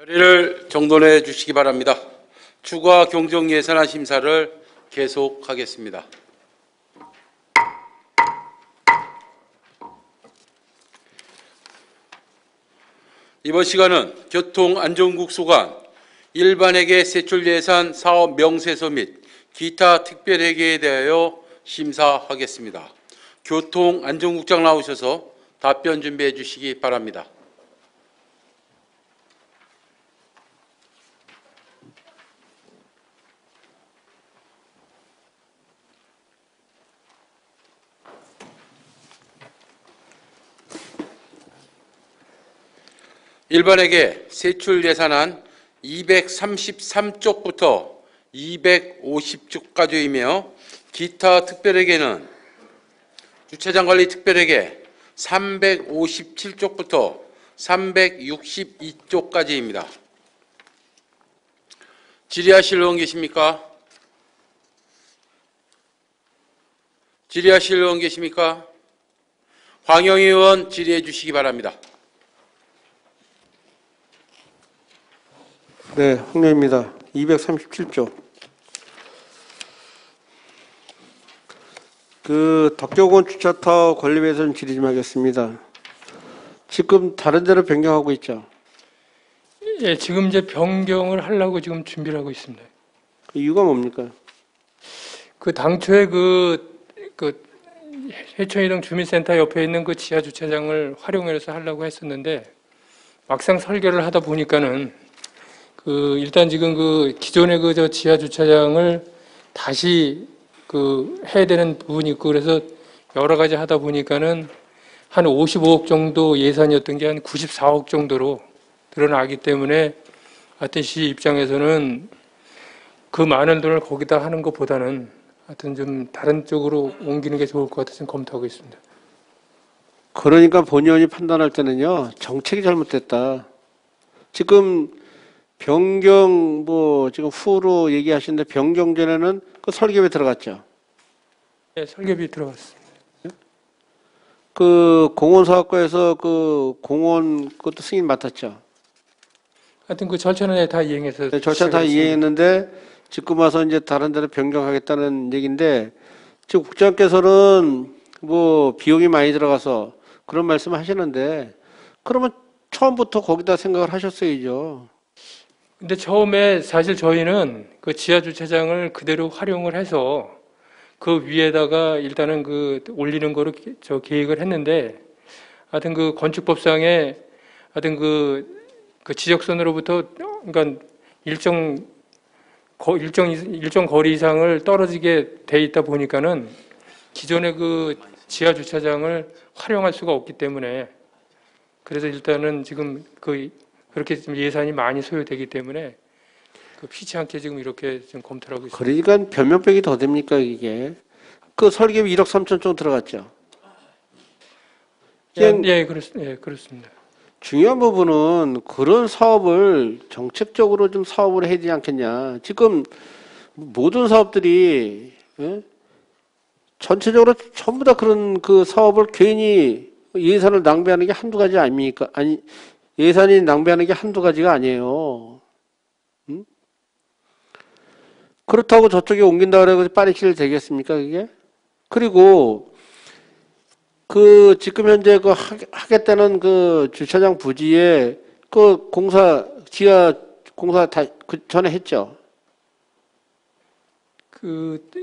자리를 정돈해 주시기 바랍니다. 추가 경정예산안 심사를 계속하겠습니다. 이번 시간은 교통안전국 소관, 일반회계 세출예산 사업 명세서 및 기타 특별회계에 대하여 심사하겠습니다. 교통안전국장 나오셔서 답변 준비해 주시기 바랍니다. 일반회계 세출예산안 233쪽부터 250쪽까지이며 기타 특별회계는 주차장관리 특별회계 357쪽부터 362쪽까지입니다. 질의하실 의원 계십니까? 질의하실 의원 계십니까? 황영희 의원 질의해 주시기 바랍니다. 네, 황영희입니다. 237조. 덕경원 주차타워 건립에서는 질의 좀 하겠습니다. 지금 다른 데로 변경하고 있죠? 예, 지금 이제 변경을 하려고 지금 준비를 하고 있습니다. 그 이유가 뭡니까? 당초에 해천이동 주민센터 옆에 있는 그 지하 주차장을 활용해서 하려고 했었는데 막상 설계를 하다 보니까는 일단 지금 기존의 저 지하 주차장을 다시 해야 되는 부분이 있고 그래서 여러 가지 하다 보니까는 한 55억 정도 예산이었던 게 한 94억 정도로 늘어나기 때문에 하여튼 시 입장에서는 그 많은 돈을 거기다 하는 것보다는 하여튼 좀 다른 쪽으로 옮기는 게 좋을 것 같아서 검토하고 있습니다. 그러니까 본의원이 판단할 때는요, 정책이 잘못됐다. 지금 변경 지금 후로 얘기하시는데 변경 전에는 그 설계비 들어갔죠? 네, 설계비 들어갔습니다. 공원사업과에서 공원 그것도 승인 맡았죠? 하여튼 그 절차는 다 이행해서. 네, 절차 다 이행했는데 지금 와서 이제 다른 데로 변경하겠다는 얘기인데 지금 국장께서는 비용이 많이 들어가서 그런 말씀 하시는데 그러면 처음부터 거기다 생각을 하셨어야죠. 근데 처음에 사실 저희는 그 지하 주차장을 그대로 활용을 해서 그 위에다가 일단은 올리는 거로 계획을 했는데 하여튼 건축법상에 하여튼 지적선으로부터 그러니까 일정 거리 이상을 떨어지게 돼 있다 보니까는 기존의 지하 주차장을 활용할 수가 없기 때문에 그래서 일단은 지금 그렇게 좀 예산이 많이 소요되기 때문에 피치 않게 지금 이렇게 좀 검토를 하고 있습니다. 그러니까 변명백이 더 됩니까 이게? 설계비 1억 3천 좀 들어갔죠? 예, 그렇습니다. 중요한 부분은 그런 사업을 정책적으로 좀 사업을 해야 되지 않겠냐. 지금 모든 사업들이 전체적으로 전부 다 그런 사업을 괜히 예산을 낭비하는 게 한두 가지 아닙니까? 아니, 예산이 낭비하는 게 한두 가지가 아니에요. 그렇다고 저쪽에 옮긴다 그래서 빠리킬 되겠습니까, 그게? 그리고 지금 현재 하겠다는 주차장 부지에 지하 공사 다 전에 했죠?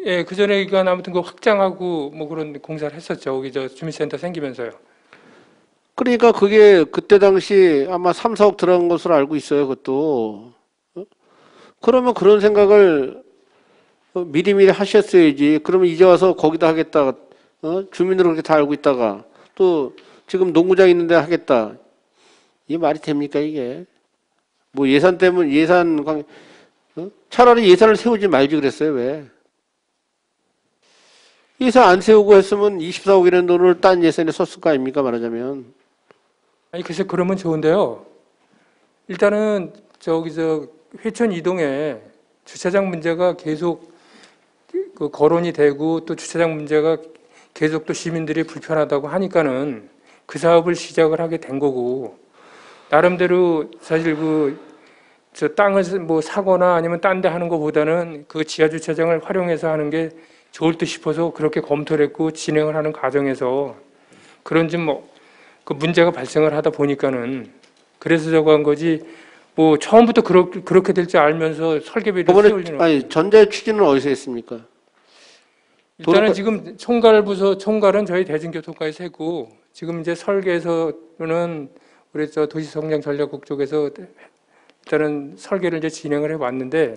예, 그 전에 아무튼 확장하고 그런 공사를 했었죠. 거기 주민센터 생기면서요. 그러니까 그게 그때 당시 아마 3, 4억 들어간 것으로 알고 있어요, 그것도. 그러면 그런 생각을 미리미리 하셨어야지. 그러면 이제 와서 거기다 하겠다. 주민으로 그렇게 다 알고 있다가 또 지금 농구장 있는데 하겠다. 이게 말이 됩니까, 이게? 예산 때문에, 차라리 예산을 세우지 말지 그랬어요, 왜? 예산 안 세우고 했으면 24억이라는 돈을 딴 예산에 썼을 거 아닙니까, 말하자면. 아니, 글쎄, 그러면 좋은데요. 일단은, 회천 이동에 주차장 문제가 계속 거론이 되고 또 주차장 문제가 계속 또 시민들이 불편하다고 하니까는 그 사업을 시작을 하게 된 거고 나름대로 사실 저 땅을 뭐 사거나 아니면 딴 데 하는 것보다는 그 지하 주차장을 활용해서 하는 게 좋을 듯 싶어서 그렇게 검토를 했고 진행을 하는 과정에서 그런 좀 뭐 그 문제가 발생을 하다 보니까는 그래서 저거 한 거지 뭐 처음부터 그렇게 될 줄 알면서 설계비를 세울 이번에 리는 아니 전자의 취지는 어디서 했습니까? 일단은 지금 총괄은 저희 대중교통과에서 했고 지금 이제 설계에서는 우리 저 도시성장전략국 쪽에서 일단은 설계를 이제 진행을 해왔는데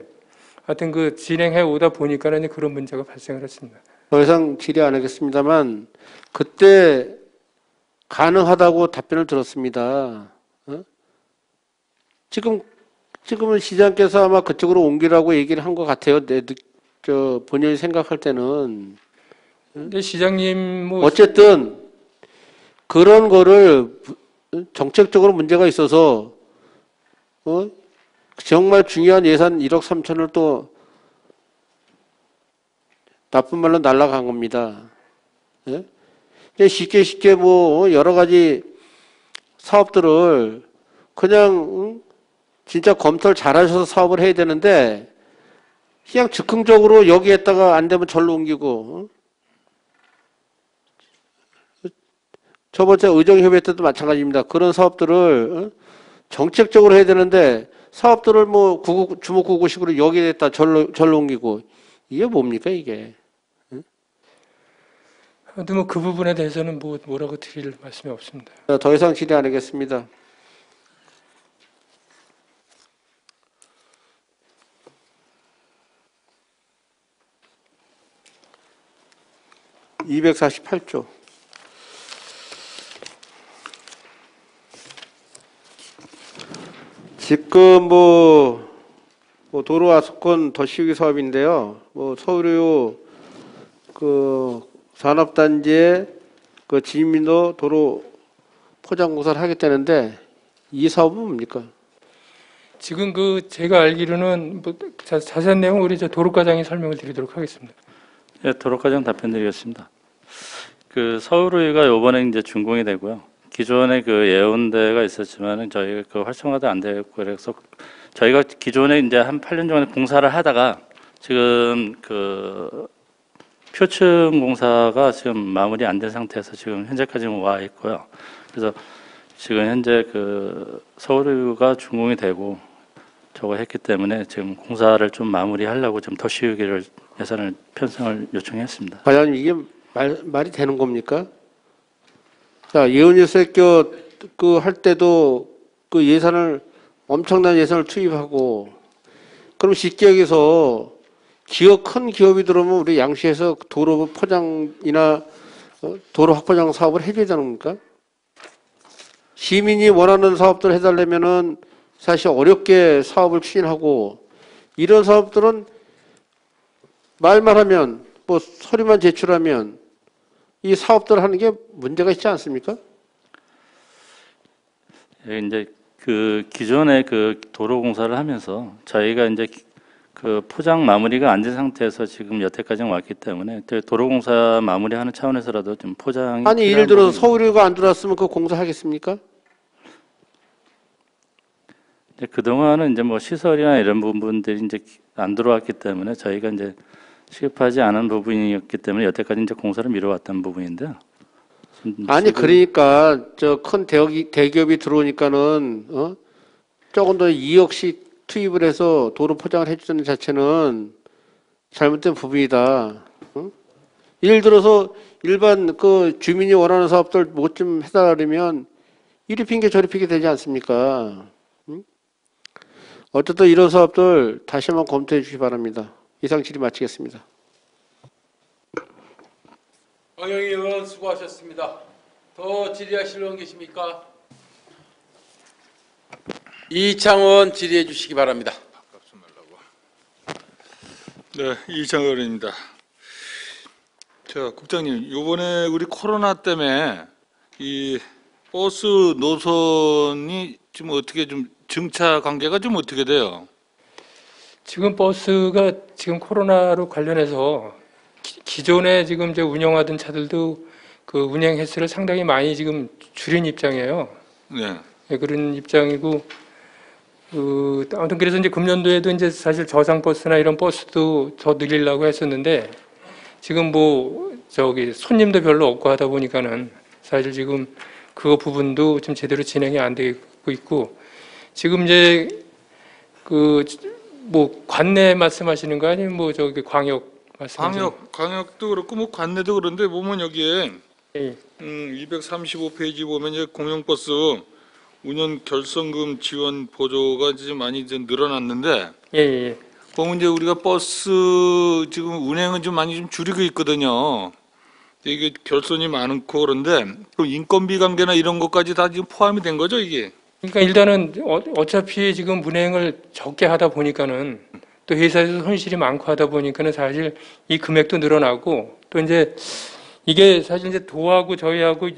하여튼 그 진행해 오다 보니까는 그런 문제가 발생을 했습니다. 더 이상 질의 안 하겠습니다만 그때 가능하다고 답변을 들었습니다. 어? 지금은 시장께서 아마 그쪽으로 옮기라고 얘기를 한 것 같아요. 본인이 생각할 때는. 근데 시장님 뭐 어쨌든 그런 거를 정책적으로 문제가 있어서 정말 중요한 예산 1억 3천을 또 나쁜 말로 날라간 겁니다. 예? 쉽게 뭐 여러 가지 사업들을 그냥 진짜 검토를 잘하셔서 사업을 해야 되는데 그냥 즉흥적으로 여기에다가 안 되면 절로 옮기고 저번에 의정협의 때도 마찬가지입니다. 그런 사업들을 정책적으로 해야 되는데 사업들을 뭐 주목구구식으로 여기에다 절로 옮기고 이게 뭡니까 이게? 근데 뭐 그 부분에 대해서는 뭐라고 드릴 말씀이 없습니다. 더 이상 질의 안 하겠습니다. (248조) 지금 도로 하수권 더 씌우기 사업인데요. 서울유 산업단지에 진입로 도로 포장 공사를 하겠다는데 이 사업은 뭡니까? 지금 제가 알기로는 뭐 자세한 내용은 우리 도로과장이 설명을 드리도록 하겠습니다. 네, 도로과장 답변드리겠습니다. 서울의가 이번에 이제 준공이 되고요. 기존에 예운대가 있었지만은 저희가 활성화도 안 되고 그래서 저희가 기존에 이제 한 8년 전에 공사를 하다가 지금 표층 공사가 지금 마무리 안 된 상태에서 지금 현재까지 와 있고요. 그래서 지금 현재 서울의가 준공이 되고 저거 했기 때문에 지금 공사를 좀 마무리하려고 좀 더 씌우기를 예산을 편성을 요청했습니다. 과연 이게 말이 되는 겁니까? 자, 예은일세교 할 때도 엄청난 예산을 투입하고 그럼 쉽게 여기서 큰 기업이 들어오면 우리 양시에서 도로 포장이나 도로 확포장 사업을 해줘야 되는 겁니까? 시민이 원하는 사업들 해달라면은 사실 어렵게 사업을 추진하고 이런 사업들은 말만 하면 서류만 제출하면 이 사업들을 하는 게 문제가 있지 않습니까? 예, 이제 기존에 도로 공사를 하면서 저희가 이제 포장 마무리가 안 된 상태에서 지금 여태까지 왔기 때문에 도로 공사 마무리하는 차원에서라도 좀 포장이 아니 예를 들어서 서울유가 안 들어왔으면 그 공사하겠습니까? 그동안은 이제 시설이나 이런 부분들이 이제 안 들어왔기 때문에 저희가 이제 시급하지 않은 부분이었기 때문에 여태까지 이제 공사를 미뤄왔던 부분인데요. 아니 그러니까 큰 대기업이 들어오니까는 조금 더 2억씩 투입을 해서 도로 포장을 해주는 자체는 잘못된 부분이다. 예를 들어서 일반 주민이 원하는 사업들 뭐 좀 해달라면 이리 핑계 저리 핑계 되지 않습니까? 어쨌든 이런 사업들 다시 한번 검토해 주시기 바랍니다. 이상 질의 마치겠습니다. 황영희 의원 수고하셨습니다. 더 질의하실 의원 계십니까? 이창원 질의해 주시기 바랍니다. 네, 이창원 의원입니다. 국장님, 이번에 우리 코로나 때문에 이 버스 노선이 지금 어떻게 좀 정차 관계가 좀 어떻게 돼요? 지금 버스가 지금 코로나로 관련해서 기존에 지금 이제 운영하던 차들도 운행 횟수를 상당히 많이 지금 줄인 입장이에요. 네. 네, 그런 입장이고 아무튼 그래서 이제 금년도에도 이제 사실 저상 버스나 이런 버스도 더 늘리려고 했었는데 지금 뭐 저기 손님도 별로 없고 하다 보니까는 사실 지금 그 부분도 좀 제대로 진행이 안 되고 있고 지금 이제 그 뭐 관내 말씀하시는 거 아니면 뭐 저기 광역 말씀하시는 광역도 그렇고 뭐 관내도 그런데 보면 여기에 예, 235페이지 보면 이제 공영버스 운영 결성금 지원 보조가 이제 많이 이제 늘어났는데 예, 예. 보면 이제 우리가 버스 지금 운행은 좀 많이 좀 줄이고 있거든요. 이게 결손이 많고 그런데 또 인건비 관계나 이런 것까지 다 지금 포함이 된 거죠, 이게. 그러니까 일단은 어차피 지금 운행을 적게 하다 보니까는 또 회사에서 손실이 많고 하다 보니까는 사실 이 금액도 늘어나고 또 이제 이게 사실 이제 도하고 저희하고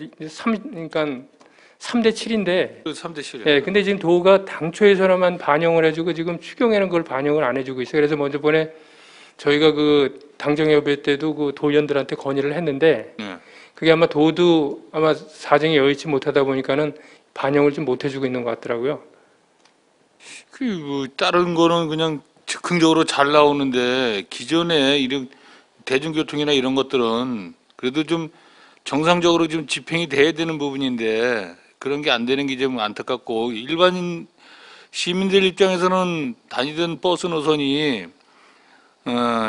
그러니까 3대 7인데 3대 7이요. 예, 근데 지금 도가 당초에서만 반영을 해주고 지금 추경에는 그걸 반영을 안 해주고 있어요. 그래서 먼저 번에 저희가 그 당정협의 때도 그 도의원들한테 건의를 했는데 네. 그게 아마 도도 아마 사정이 여의치 못하다 보니까는 반영을 좀 못 해주고 있는 것 같더라고요. 그 다른 거는 그냥 즉흥적으로 잘 나오는데 기존에 이런 대중교통이나 이런 것들은 그래도 좀 정상적으로 좀 집행이 돼야 되는 부분인데 그런 게 안 되는 게 좀 안타깝고 일반인 시민들 입장에서는 다니던 버스 노선이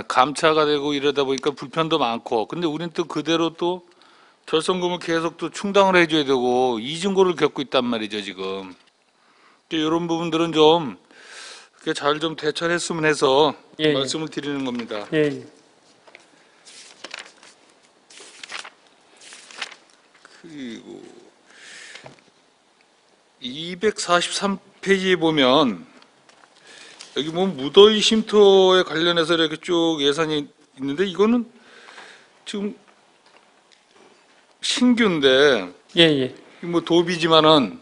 감차가 되고 이러다 보니까 불편도 많고 근데 우리는 또 그대로 또 결성금을 계속 또 충당을 해줘야 되고 이중고를 겪고 있단 말이죠 지금. 이런 부분들은 좀 잘 좀 대처를 했으면 해서 예, 예. 말씀을 드리는 겁니다. 예, 예. 그리고 243페이지에 보면 여기 뭐 무더위 쉼터에 관련해서 이렇게 쭉 예산이 있는데 이거는 지금 신규인데 예, 예. 뭐 도비지만은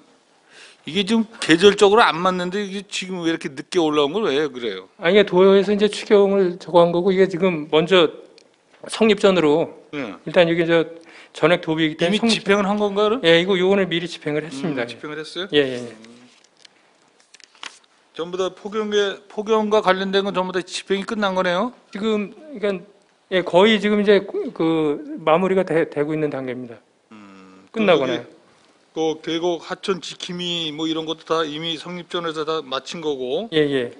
이게 좀 계절적으로 안 맞는데 이게 지금 왜 이렇게 늦게 올라온 걸 왜 그래요? 아니 이게 도에서 이제 추경을 저거 한 거고 이게 지금 먼저 성립전으로 네. 일단 이게 저 전액 도비이기 때문에 이미 집행을 한 건가 그럼? 예, 이거 요거는 미리 집행을 했습니다. 집행을 했어요? 예, 예. 전부 다 폭염과 관련된 건 전부 다 집행이 끝난 거네요. 지금 그러니까 예, 거의 지금 이제 그 마무리가 되고 있는 단계입니다. 끝나거나요. 그 계곡 하천 지킴이 뭐 이런 것도 다 이미 성립전에서 다 마친 거고. 예, 예.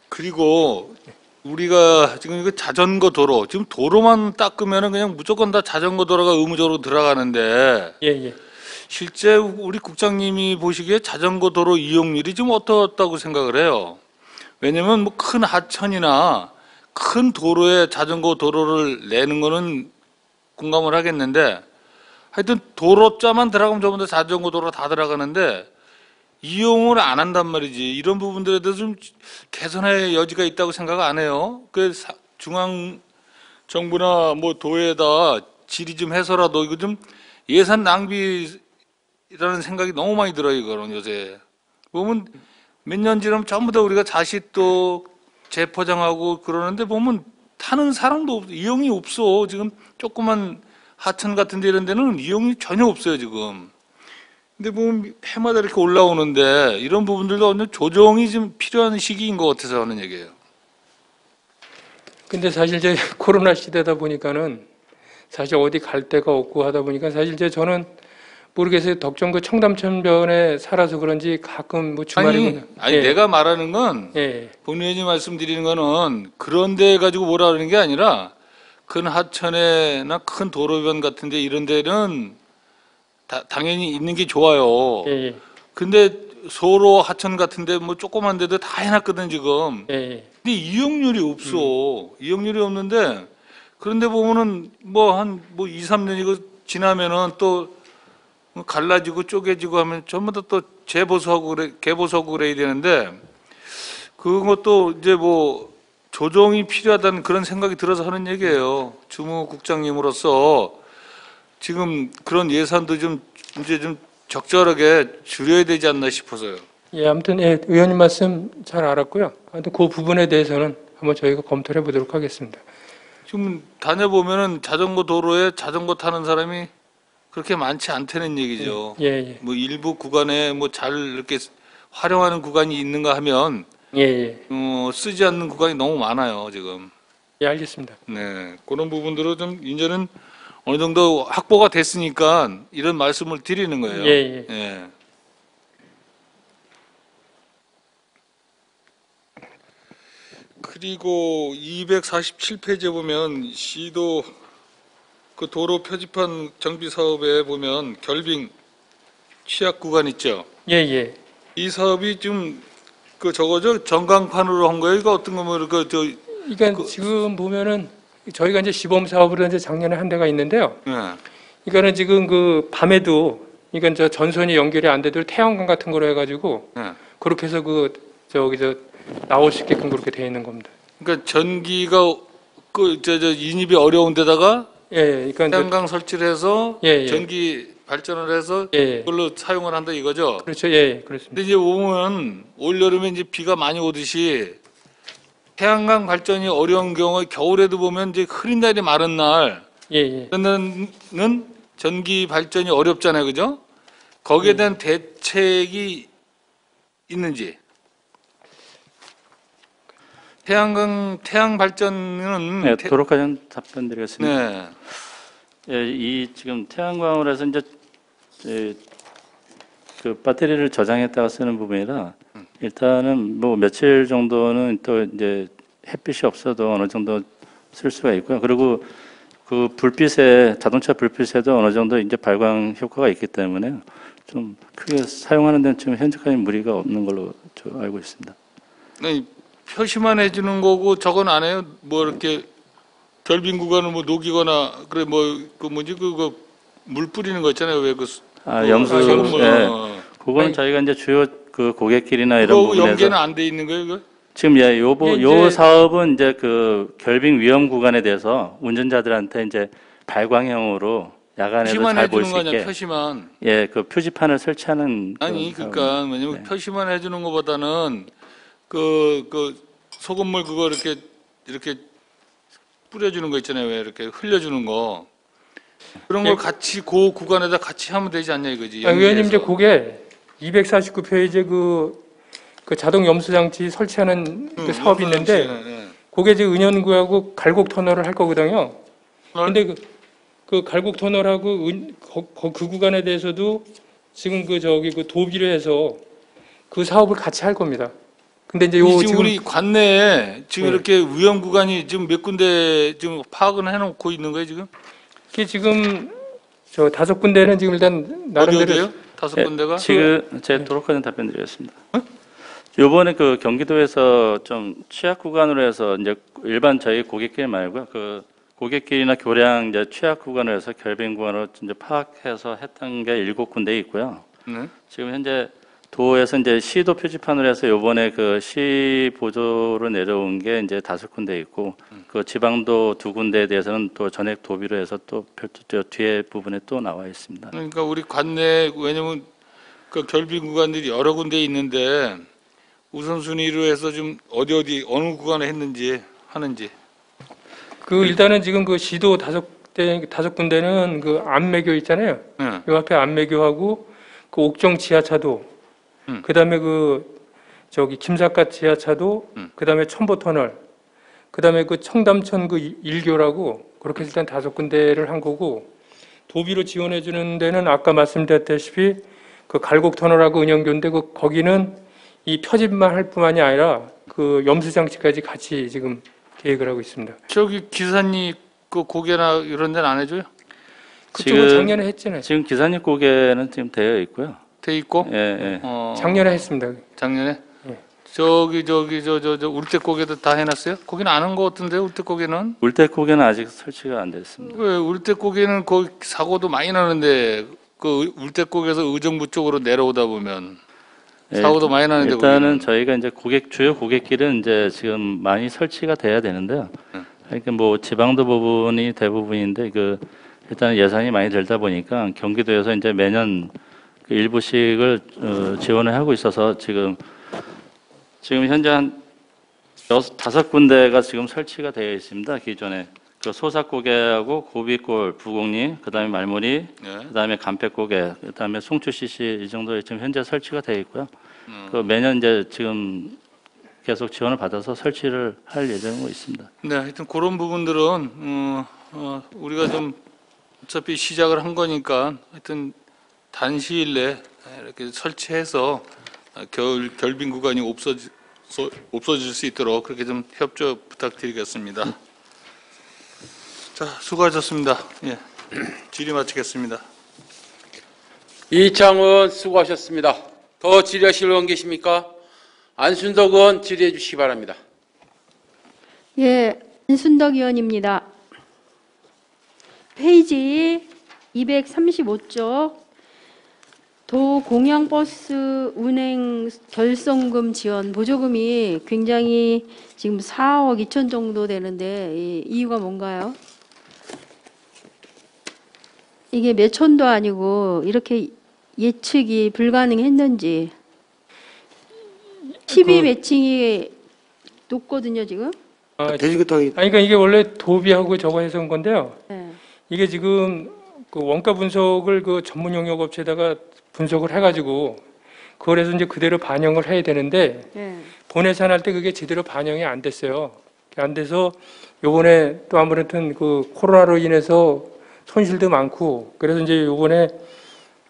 그리고 우리가 지금 이거 자전거 도로 지금 도로만 닦으면은 그냥 무조건 다 자전거 도로가 의무적으로 들어가는데 예, 예. 실제 우리 국장님이 보시기에 자전거 도로 이용률이 좀 어떻다고 생각을 해요? 왜냐면 뭐 큰 하천이나 큰 도로에 자전거 도로를 내는 거는 공감을 하겠는데 하여튼 도로자만 들어가면 전부 다 자전거 도로 다 들어가는데 이용을 안 한단 말이지. 이런 부분들에 대해서 좀 개선의 여지가 있다고 생각 안 해요. 그 중앙 정부나 뭐 도에다 질의 좀 해서라도 이거 좀 예산 낭비라는 생각이 너무 많이 들어요. 이거는 요새 보면 몇 년 지나면 전부 다 우리가 다시 또 재포장하고 그러는데 보면 타는 사람도 이용이 없어. 지금 조그만 하천 같은 데 이런 데는 이용이 전혀 없어요 지금. 근데 보면 해마다 이렇게 올라오는데 이런 부분들도 어느 조정이 좀 필요한 시기인 것 같아서 하는 얘기예요. 근데 사실 이제 코로나 시대다 보니까는 사실 어디 갈 데가 없고 하다 보니까 사실 이제 저는 모르겠어요. 덕정 그 청담천변에 살아서 그런지 가끔 뭐 주말에 아니 예. 내가 말하는 건 예. 본 의원님 말씀드리는 거는 그런 데 가지고 뭐라 그러는 게 아니라 큰 하천에나 큰 도로변 같은 데 이런 데는 당연히 있는 게 좋아요. 예. 예. 근데 소로 하천 같은 데 뭐 조그만 데도 다 해놨거든 지금. 예. 예. 근데 이용률이 없어. 이용률이 없는데 그런데 보면은 뭐 한 뭐 2, 3년 이거 지나면은 또 갈라지고 쪼개지고 하면 전부 다 또 재보수하고 그래, 개보수하고 그래야 되는데 그것도 이제 뭐 조정이 필요하다는 그런 생각이 들어서 하는 얘기예요. 주무국장님으로서 지금 그런 예산도 좀 이제 좀 적절하게 줄여야 되지 않나 싶어서요. 예, 아무튼 예, 의원님 말씀 잘 알았고요. 아무튼 그 부분에 대해서는 한번 저희가 검토를 해보도록 하겠습니다. 지금 다녀보면은 자전거 도로에 자전거 타는 사람이 그렇게 많지 않다는 얘기죠. 예, 예. 뭐 일부 구간에 뭐 잘 이렇게 활용하는 구간이 있는가 하면 예, 예. 쓰지 않는 구간이 너무 많아요, 지금. 예, 알겠습니다. 네. 그런 부분들은 좀 이제는 어느 정도 확보가 됐으니까 이런 말씀을 드리는 거예요. 예, 예. 예. 그리고 247페이지에 보면 시도 그 도로 표지판 정비 사업에 보면 결빙 취약 구간 있죠. 예, 예. 이 사업이 지금 그 저거죠, 전광판으로 한 거예요. 이거 어떤 거면 그러니까 지금 보면은 저희가 이제 시범 사업으로 이제 작년에 한 대가 있는데요. 예. 이거는 지금 그 밤에도 이건 저 전선이 연결이 안 돼도 태양광 같은 거로 해가지고 예. 그렇게 해서 그 저기 저 나올 수 있게끔 그렇게 돼 있는 겁니다. 그러니까 전기가 저 인입이 어려운 데다가 예, 예. 그러니까 이제 태양광 설치를 해서 예, 예. 전기 발전을 해서 예, 예. 그걸로 사용을 한다 이거죠. 그렇죠. 예, 그렇습니다. 근데 이제 오면 올 여름에 이제 비가 많이 오듯이 태양광 발전이 어려운 경우에 겨울에도 보면 이제 흐린 날이 많은 날 예, 예. 그러면은 전기 발전이 어렵잖아요, 그죠? 거기에 대한 대책이 있는지. 태양 발전은 네, 도로까지 답변드리겠습니다. 네. 예, 이 지금 태양광으로 해서 이제 그 배터리를 저장했다가 쓰는 부분이라 일단은 뭐 며칠 정도는 또 이제 햇빛이 없어도 어느 정도 쓸 수가 있고요. 그리고 그 불빛에 자동차 불빛에도 어느 정도 이제 발광 효과가 있기 때문에 좀 크게 사용하는 데는 지금 현재까지 무리가 없는 걸로 저 알고 있습니다. 아니, 표시만 해주는 거고 저건 안 해요? 뭐 이렇게 결빙 구간을 뭐 녹이거나 그래 뭐 그 뭐지 그거 물 뿌리는 거 있잖아요. 왜 그 염수, 소금물, 예, 그거는 저희가 이제 주요 그 고객길이나 이런 그거 부분에서 연계는 안 돼 있는 거예요, 이거? 지금 이게 요 이제- 사업은 이제 그 결빙 위험 구간에 대해서 운전자들한테 이제 발광형으로 야간에도 표시만 잘 볼 해주는 수 거 아니야? 있게 표시만. 예, 그 표지판을 설치하는 아니 그런 그러니까 왜냐면 네. 표시만 해주는 것보다는 그 소금물 그거 이렇게 뿌려주는 거 있잖아요. 왜 이렇게 흘려주는 거 그런 걸 예. 같이 그 구간에다 같이 하면 되지 않냐 이거지. 아, 의원님 이제 연계해서. 그게 249페이지에 그 자동 염수 장치 설치하는 그 사업이 있는데 네. 그게 이제 은현구하고 갈곡 터널을 할 거거든요. 근데 그 갈곡 터널하고 그 구간에 대해서도 지금 그 도비를 해서 그 사업을 같이 할 겁니다. 근데 이제 지금 지금 우리 관내에 지금 네. 이렇게 위험 구간이 지금 몇 군데 지금 파악은 해놓고 있는 거예요 지금? 이게 지금 저 5군데는 지금 일단 나름대로 어디에요? 5군데가? 예, 지금 제 도로까지 답변드리겠습니다. 요번에 그 경기도에서 좀 취약 구간으로 해서 이제 일반 저희 고객길 말고요. 그 고객길이나 교량 이제 취약 구간으로 해서 결빙 구간으로 이제 파악해서 했던 게 7군데 있고요. 네. 지금 현재 도에서 이제 시도 표지판으로 해서 요번에 그 시 보조로 내려온 게 이제 5군데 있고 그 지방도 2군데에 대해서는 또 전액 도비로 해서 또 별도 뒤에 부분에 또 나와 있습니다. 그러니까 우리 관내 왜냐면 그 결빙 구간들이 여러 군데 있는데 우선순위로 해서 좀 어디 어느 구간에 했는지 하는지. 그 일단은 지금 그 시도 5군데는 그 안매교 있잖아요. 네. 요 앞에 안매교하고 그 옥정 지하차도, 그다음에 그 저기 김삿갓 지하차도, 그다음에 첨보터널, 그다음에 그 청담천 그 일교라고 그렇게 해서 일단 5군데를 한 거고 도비로 지원해 주는 데는 아까 말씀드렸다시피 그 갈곡터널하고 은영교인데 거기는 이 표집만 할 뿐만이 아니라 그 염수 장치까지 같이 지금 계획을 하고 있습니다. 저기 기사님 그 고개나 이런 데는 안 해줘요? 그쪽은 작년에 했잖아요. 지금 기사님 고개는 지금 되어 있고요. 돼 있고? 예, 예. 작년에 했습니다. 작년에? 예. 저기 저 울대 고개도 다 해놨어요? 거기는 안 한 것 같은데 울대 고개는? 울대 고개는 아직 설치가 안 됐습니다. 왜 울대 고개는 거기 사고도 많이 나는데 그 울대 고개에서 의정부 쪽으로 내려오다 보면 예, 사고도 많이 나는데 일단은 거기는. 저희가 이제 주요 고객길은 이제 지금 많이 설치가 돼야 되는데요. 그러니까 뭐 지방도 부분이 대부분인데 그 일단 예산이 많이 들다 보니까 경기도에서 이제 매년 그 일부씩을 지원을 하고 있어서 지금 현재 한 5군데가 지금 설치가 되어 있습니다. 기존에. 그 소삭고개하고 고비골, 부곡리, 그다음에 말머리, 네. 그다음에 간백고개, 그다음에 송추 CC 이 정도에 지금 현재 설치가 되어 있고요. 그 매년 이제 지금 계속 지원을 받아서 설치를 할 예정으로 있습니다. 네, 하여튼 그런 부분들은 우리가 좀 어차피 시작을 한 거니까 하여튼 단시일 내에 이렇게 설치해서 결빙 구간이 없어질 수 있도록 그렇게 좀 협조 부탁드리겠습니다. 자, 수고하셨습니다. 예, 질의 마치겠습니다. 이창훈 수고하셨습니다. 더 질의하실 의원 계십니까? 안순덕 의원 질의해 주시기 바랍니다. 예, 안순덕 의원입니다. 페이지 235쪽 도 공영버스 운행 결손금 지원 보조금이 굉장히 지금 4억 2천 정도 되는데 이 이유가 뭔가요? 이게 몇 천도 아니고 이렇게 예측이 불가능했는지 12 매칭이 높거든요 지금. 대중교통이 그러니까 이게 원래 도비하고 저거 해서 온 건데요. 네. 이게 지금 그 원가 분석을 그 전문 용역 업체에다가 분석을 해가지고 그걸 해서 이제 그대로 반영을 해야 되는데 네. 본예산할 때 그게 제대로 반영이 안 됐어요. 안 돼서 요번에 또 아무튼 그 코로나로 인해서 손실도 많고 그래서 이제 요번에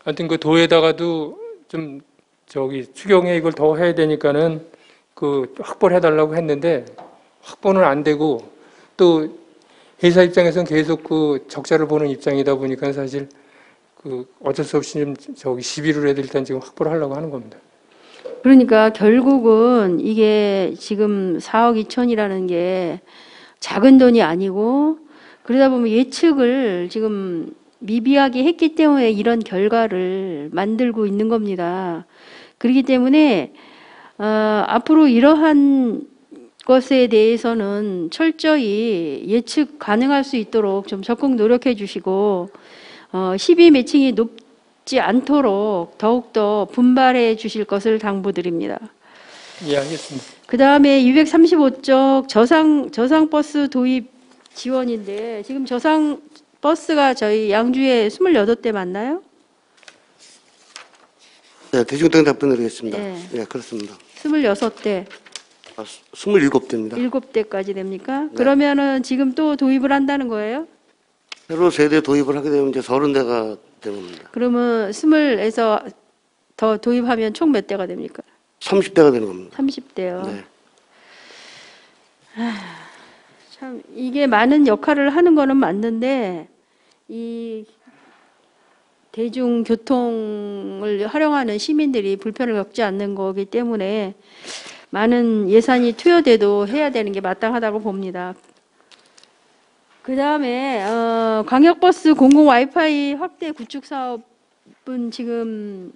하여튼 그 도에다가도 좀 저기 추경에 이걸 더 해야 되니까는 그 확보를 해달라고 했는데 확보는 안 되고 또 회사 입장에서는 계속 그 적자를 보는 입장이다 보니까 사실 그 어쩔 수 없이 좀 저기 11월 애들 일단 지금 확보를 하려고 하는 겁니다. 그러니까 결국은 이게 지금 4억 2천이라는 게 작은 돈이 아니고 그러다 보면 예측을 지금 미비하게 했기 때문에 이런 결과를 만들고 있는 겁니다. 그렇기 때문에 앞으로 이러한 것에 대해서는 철저히 예측 가능할 수 있도록 좀 적극 노력해 주시고 12 매칭이 높지 않도록 더욱더 분발해 주실 것을 당부드립니다. 예, 알겠습니다. 그 다음에 235쪽 저상버스 도입 지원인데 지금 저상버스가 저희 양주에 28대 맞나요? 네, 대중교통 답변드리겠습니다. 네. 네, 그렇습니다. 26대, 27대입니다. 7대까지 됩니까? 네. 그러면은 지금 또 도입을 한다는 거예요? 새로 세대 도입을 하게 되면 이제 30대가 되는 겁니다. 그러면 20에서 더 도입하면 총 몇 대가 됩니까? 30대가 되는 겁니다. 30대요. 네. 참 이게 많은 역할을 하는 거는 맞는데 이 대중교통을 활용하는 시민들이 불편을 겪지 않는 거기 때문에 많은 예산이 투여돼도 해야 되는 게 마땅하다고 봅니다. 그 다음에 광역버스 공공 와이파이 확대 구축 사업은 지금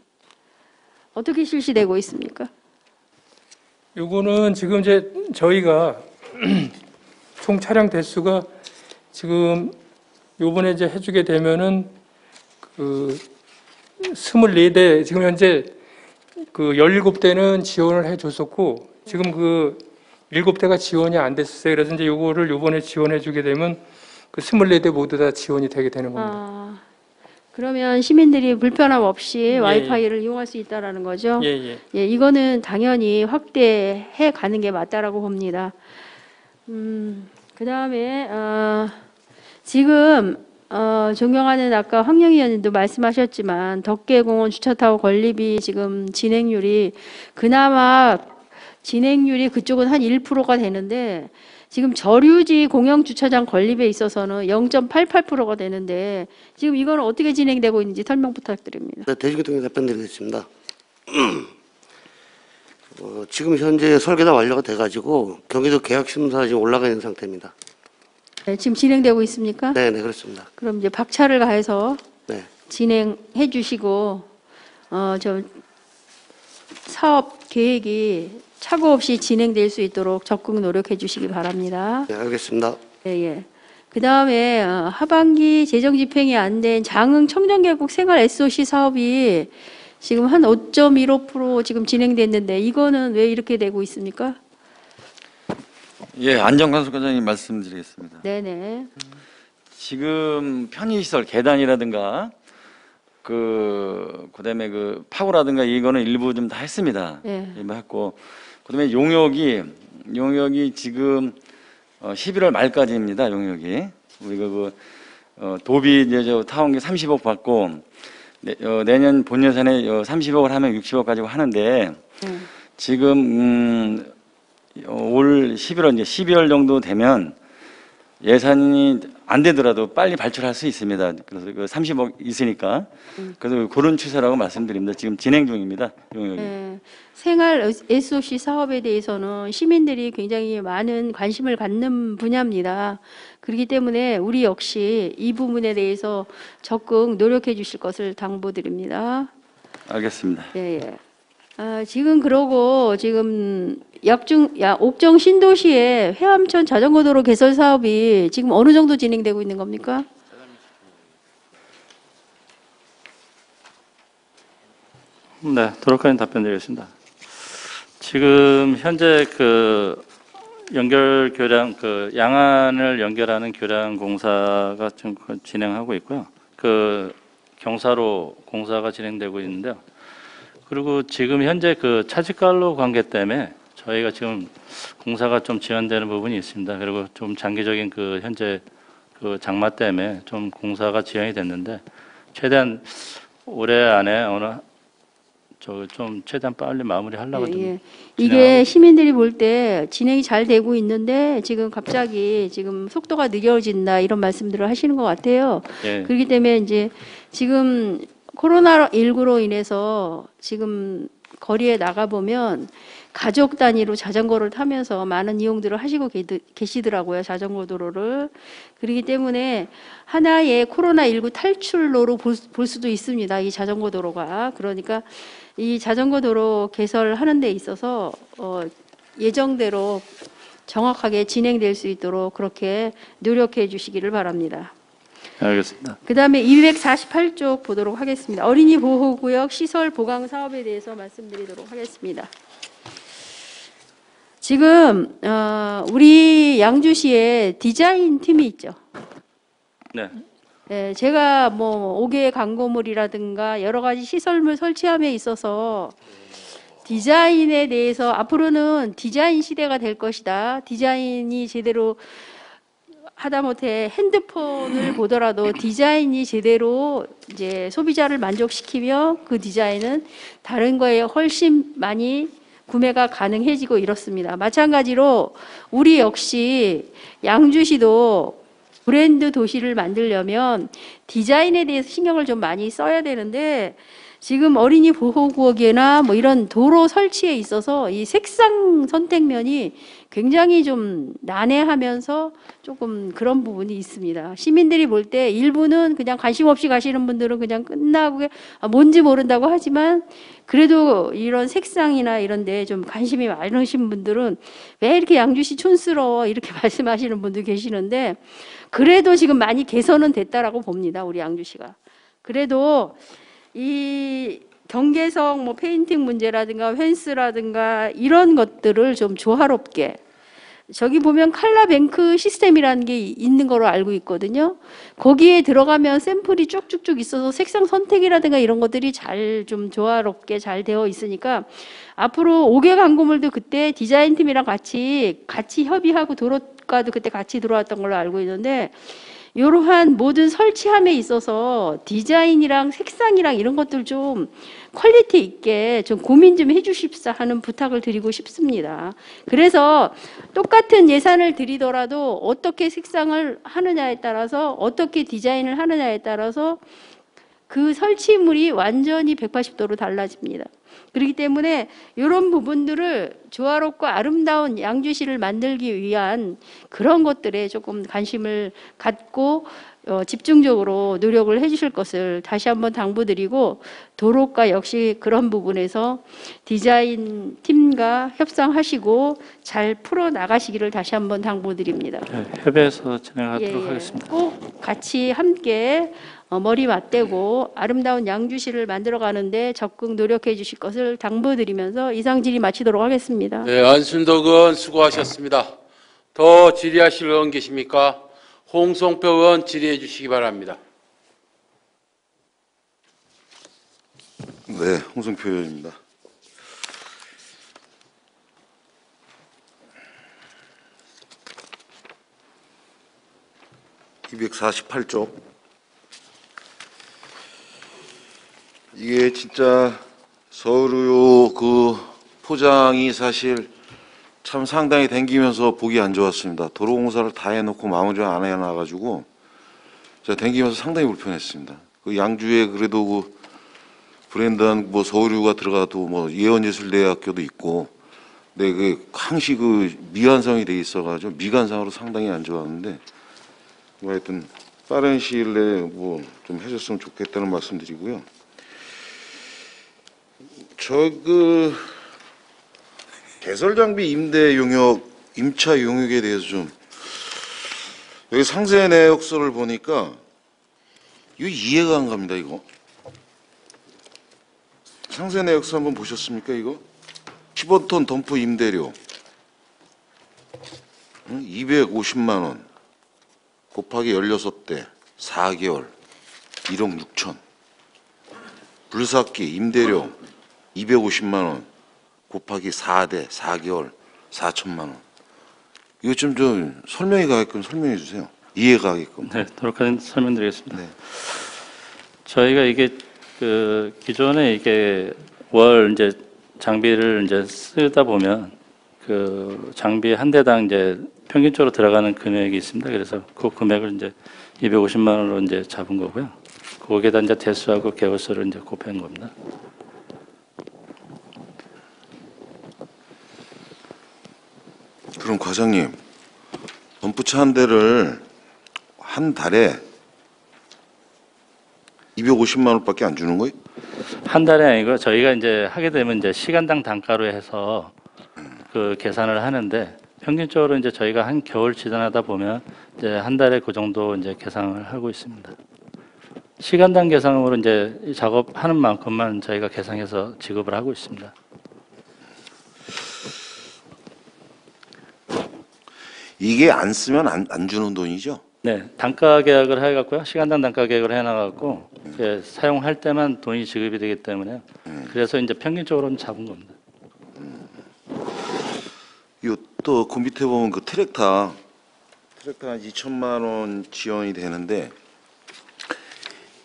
어떻게 실시되고 있습니까? 요거는 지금 이제 저희가 총 차량 대수가 지금 요번에 이제 해주게 되면은 그 24대 지금 현재 그 17대는 지원을 해줬었고 지금 그 7대가 지원이 안 됐었어요. 그래서 이제 요거를 요번에 지원해주게 되면 그 24대 모두 다 지원이 되게 되는 겁니다. 그러면 시민들이 불편함 없이 예, 와이파이를 이용할 수 있다라는 거죠? 예, 예. 예, 이거는 당연히 확대해 가는 게 맞다라고 봅니다. 그 다음에 지금 존경하는 아까 황영위원님도 말씀하셨지만 덕계공원 주차타워 건립이 지금 진행률이 그나마 진행률이 그쪽은 한 1%가 되는데 지금 저류지 공영주차장 건립에 있어서는 0.88%가 되는데 지금 이거는 어떻게 진행되고 있는지 설명 부탁드립니다. 네, 대중교통에 답변드리겠습니다. 지금 현재 설계 다 완료가 돼가지고 경기도 계약심사 지금 올라가 있는 상태입니다. 네, 지금 진행되고 있습니까? 네, 네, 그렇습니다. 그럼 이제 박차를 가해서 네, 진행해 주시고 저 사업 계획이 착오 없이 진행될 수 있도록 적극 노력해 주시기 바랍니다. 네, 알겠습니다. 예, 예. 그 다음에 하반기 재정 집행이 안 된 장흥 청정계곡 생활 SOC 사업이 지금 한 5.15% 지금 진행됐는데 이거는 왜 이렇게 되고 있습니까? 예, 안정관수과장님 말씀드리겠습니다. 네네. 지금 편의시설 계단이라든가 그다음에 그 파고라든가 이거는 일부 좀 다 했습니다. 네. 일부 했고 그다음에 용역이 지금 11월 말까지입니다. 용역이 우리가 도비 이제 저 타원기 30억 받고 내년 본 예산에 30억을 하면 60억 가지고 하는데 지금 올 11월 이제 12월 정도 되면 예산이 안 되더라도 빨리 발출할 수 있습니다. 그래서 그 30억 있으니까 그래서 그런 추세라고 말씀드립니다. 지금 진행 중입니다. 용역이. 네. 생활 SOC 사업에 대해서는 시민들이 굉장히 많은 관심을 갖는 분야입니다. 그렇기 때문에 우리 역시 이 부분에 대해서 적극 노력해 주실 것을 당부드립니다. 알겠습니다. 예. 지금 그러고 지금 옥정 신도시의 회암천 자전거도로 개설 사업이 지금 어느 정도 진행되고 있는 겁니까? 네, 도로까지 답변드리겠습니다. 지금 현재 그 연결 교량 그 양안을 연결하는 교량 공사가 좀 진행하고 있고요. 그 경사로 공사가 진행되고 있는데요. 그리고 지금 현재 그 차직관로 관계 때문에 저희가 지금 공사가 좀 지연되는 부분이 있습니다. 그리고 좀 장기적인 그 현재 그 장마 때문에 좀 공사가 지연이 됐는데 최대한 올해 안에 좀 최대한 빨리 마무리하려고 좀 예. 이게 시민들이 볼 때 진행이 잘 되고 있는데 지금 갑자기 지금 속도가 느려진다 이런 말씀들을 하시는 것 같아요. 예. 그렇기 때문에 이제 지금 코로나19로 인해서 지금 거리에 나가 보면 가족 단위로 자전거를 타면서 많은 이용들을 하시고 계시더라고요. 자전거 도로를. 그렇기 때문에 하나의 코로나19 탈출로로 볼 수도 있습니다. 이 자전거 도로가. 그러니까 이 자전거 도로 개설하는 데 있어서 예정대로 정확하게 진행될 수 있도록 그렇게 노력해 주시기를 바랍니다. 알겠습니다. 그다음에 248쪽 보도록 하겠습니다. 어린이 보호구역 시설 보강 사업에 대해서 말씀드리도록 하겠습니다. 지금 우리 양주시에 디자인 팀이 있죠. 네. 네, 제가 뭐 5개 광고물이라든가 여러 가지 시설물 설치함에 있어서 디자인에 대해서 앞으로는 디자인 시대가 될 것이다. 디자인이 제대로 하다못해 핸드폰을 보더라도 디자인이 제대로 이제 소비자를 만족시키며 그 디자인은 다른 거에 훨씬 많이 구매가 가능해지고 이렇습니다. 마찬가지로 우리 역시 양주시도 브랜드 도시를 만들려면 디자인에 대해서 신경을 좀 많이 써야 되는데 지금 어린이 보호구역이나 뭐 이런 도로 설치에 있어서 이 색상 선택면이 굉장히 좀 난해하면서 조금 그런 부분이 있습니다. 시민들이 볼 때 일부는 그냥 관심 없이 가시는 분들은 그냥 끝나고 뭔지 모른다고 하지만 그래도 이런 색상이나 이런 데 좀 관심이 많으신 분들은 왜 이렇게 양주시 촌스러워 이렇게 말씀하시는 분도 계시는데 그래도 지금 많이 개선은 됐다라고 봅니다. 우리 양주시가. 그래도 이 경계석 뭐 페인팅 문제라든가 펜스라든가 이런 것들을 좀 조화롭게 저기 보면 칼라뱅크 시스템이라는 게 있는 거로 알고 있거든요. 거기에 들어가면 샘플이 쭉쭉쭉 있어서 색상 선택이라든가 이런 것들이 잘 좀 조화롭게 잘 되어 있으니까 앞으로 5개 광고물도 그때 디자인팀이랑 같이 협의하고 도로과도 그때 같이 들어왔던 걸로 알고 있는데 이러한 모든 설치함에 있어서 디자인이랑 색상이랑 이런 것들 좀 퀄리티 있게 좀 고민 좀 해주십사 하는 부탁을 드리고 싶습니다. 그래서 똑같은 예산을 드리더라도 어떻게 색상을 하느냐에 따라서 어떻게 디자인을 하느냐에 따라서 그 설치물이 완전히 180도로 달라집니다. 그렇기 때문에 이런 부분들을 조화롭고 아름다운 양주시를 만들기 위한 그런 것들에 조금 관심을 갖고 집중적으로 노력을 해주실 것을 다시 한번 당부드리고 도로과 역시 그런 부분에서 디자인 팀과 협상하시고 잘 풀어나가시기를 다시 한번 당부드립니다. 네, 협의해서 진행하도록 하겠습니다. 꼭 같이 함께 머리 맞대고 아름다운 양주시를 만들어가는데 적극 노력해 주실 것을 당부드리면서 이상 질의 마치도록 하겠습니다. 네, 안순덕 의원 수고하셨습니다. 더 질의하실 의원 계십니까? 홍성표 의원 질의해 주시기 바랍니다. 네, 홍성표 의원입니다. (248쪽) 이게 진짜 서울의료 그 포장이 사실 참 상당히 댕기면서 보기 안 좋았습니다. 도로공사를 다 해놓고 마무리 안 해놔가지고 제가 댕기면서 상당히 불편했습니다. 그 양주에 그래도 그 브랜드한 뭐 서울의료가 들어가도 뭐 예원예술대학교도 있고, 근데 그 항시 그 미완성이 돼 있어가지고 미관상으로 상당히 안 좋았는데, 뭐 하여튼 빠른 시일 내에 뭐 좀 해줬으면 좋겠다는 말씀드리고요. 저 그 개설 장비 임대 용역, 임차 용역에 대해서 좀, 여기 상세 내역서를 보니까 이거 이해가 안 갑니다. 이거 상세 내역서 한번 보셨습니까? 이거 15톤 덤프 임대료 250만 원 곱하기 16대 4개월 1억 6천. 불삭기 임대료 250만 원 곱하기 4대 4개월 4천만 원. 이거 좀 설명이 가게끔 설명해 주세요. 이해가 가게끔. 네, 도록하게 설명드리겠습니다. 네. 저희가 이게 그 기존에 이게 월 이제 장비를 이제 쓰다 보면 그 장비 한 대당 이제 평균적으로 들어가는 금액이 있습니다. 그래서 그 금액을 이제 250만 원으로 이제 잡은 거고요. 거기에다 이제 대수하고 개월수를 이제 곱한 겁니다. 그럼 과장님, 덤프차 한 대를 한 달에 250만 원밖에 안 주는 거예요? 한 달에 아니고 저희가 이제 하게 되면 이제 시간당 단가로 해서 그 계산을 하는데, 평균적으로 이제 저희가 한 겨울 지나다 보면 이제 한 달에 그 정도 이제 계산을 하고 있습니다. 시간당 계산으로 이제 이 작업하는 만큼만 저희가 계산해서 지급을 하고 있습니다. 이게 안 쓰면 안 주는 돈이죠? 네, 단가 계약을 해갖고요. 시간당 단가 계약을 해놔갖고 사용할 때만 돈이 지급이 되기 때문에 그래서 이제 평균적으로는 잡은 겁니다. 또 그 밑에 보면 그 트랙터 한 2천만 원 지원이 되는데,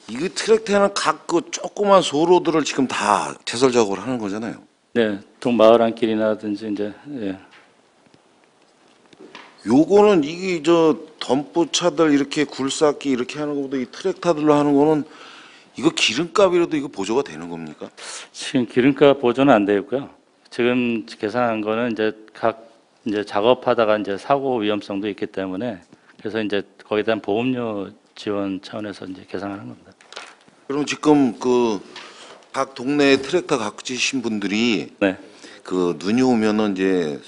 이거 트랙터는 각 그 조그만 소로들을 지금 다 제설 작업을 하는 거잖아요. 네, 동마을 안길이나든지 이제 예. 요거는 이게 저 덤프차들 이렇게 굴삭기 이렇게 하는 것보다 이 트랙터들로 하는 거는 이거 기름값이라도 이거 보조가 되는 겁니까? 지금 기름값 보조는 안 되어 있고요. 지금 계산한 거는 이제 각 이제 작업하다가 이제 사고 위험성도 있기 때문에 그래서 이제 거기에 대한 보험료 지원 차원에서 이제 계산하는 겁니다. 그럼 지금 그 각 동네에 트랙터 가지신 분들이 네. 그 눈이 오면은 이제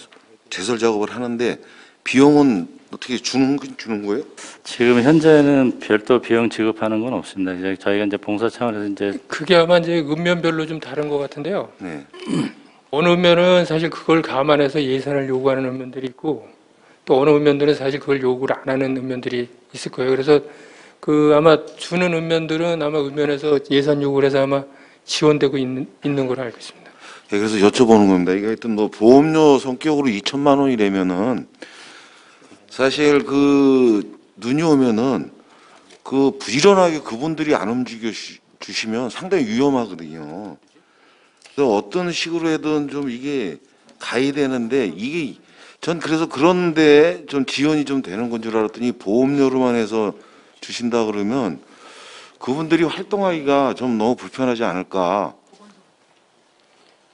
제설 작업을 하는데 비용은 어떻게 주는 거예요? 지금 현재는 별도 비용 지급하는 건 없습니다. 이제 저희가 이제 봉사 차원에서 이제 그게 아마 이제 읍면별로 좀 다른 것 같은데요. 네. 어느 읍면은 사실 그걸 감안해서 예산을 요구하는 읍면들이 있고, 또 어느 읍면들은 사실 그걸 요구를 안 하는 읍면들이 있을 거예요. 그래서 그 아마 주는 읍면들은 아마 읍면에서 예산 요구를 해서 아마 지원되고 있는 걸로 알고 있습니다. 네, 그래서 여쭤보는 겁니다. 이게 하여튼 뭐 보험료 성격으로 2천만 원이라면은 사실 그 눈이 오면은 그 부지런하게 그분들이 안 움직여 주시면 상당히 위험하거든요. 그래서 어떤 식으로 해든 좀 이게 가야 되는데, 이게 전 그래서 그런데 좀 지원이 좀 되는 건 줄 알았더니 보험료로만 해서 주신다 그러면 그분들이 활동하기가 좀 너무 불편하지 않을까.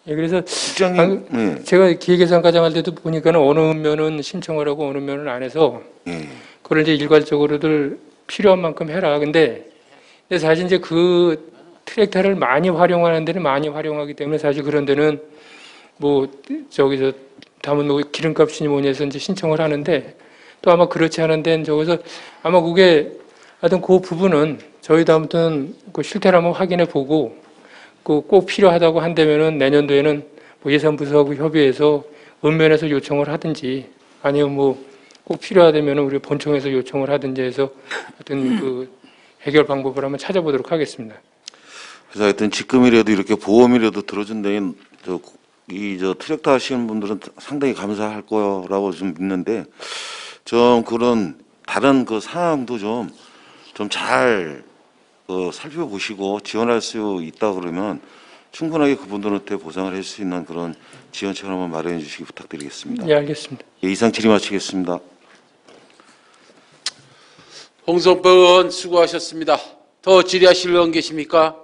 예, 그래서 국장님, 네. 제가 기획예산과장 할 때도 보니까는 어느 읍면은 신청을 하고 어느 읍면은 안 해서 예. 그걸 이제 일괄적으로들 필요한 만큼 해라. 근데 사실 이제 그 트랙터를 많이 활용하는 데는 많이 활용하기 때문에 사실 그런 데는 뭐 저기서 담은 뭐 기름값이니 뭐니 해서 이제 신청을 하는데, 또 아마 그렇지 않은 데는 저기서 아마 그게 하여튼 그 부분은 저희도 아무튼 그 실태를 한번 확인해 보고 그 꼭 필요하다고 한다면은 내년도에는 뭐 예산부서하고 협의해서 읍면에서 요청을 하든지 아니면 뭐 꼭 필요하다면 우리 본청에서 요청을 하든지 해서 어떤 그 해결 방법을 한번 찾아보도록 하겠습니다. 그래서 하여튼 지금이라도 이렇게 보험이라도 들어준다면 저 트랙터 하시는 분들은 상당히 감사할 거라고 좀 믿는데 좀 그런 다른 그 상황도 좀 잘 살펴보시고 지원할 수 있다 그러면 충분하게 그분들한테 보상을 할 수 있는 그런 지원책을 한번 마련해 주시기 부탁드리겠습니다. 예, 알겠습니다. 예, 이상 질의 마치겠습니다. 홍성표 의원 수고하셨습니다. 더 질의하실 의원 계십니까?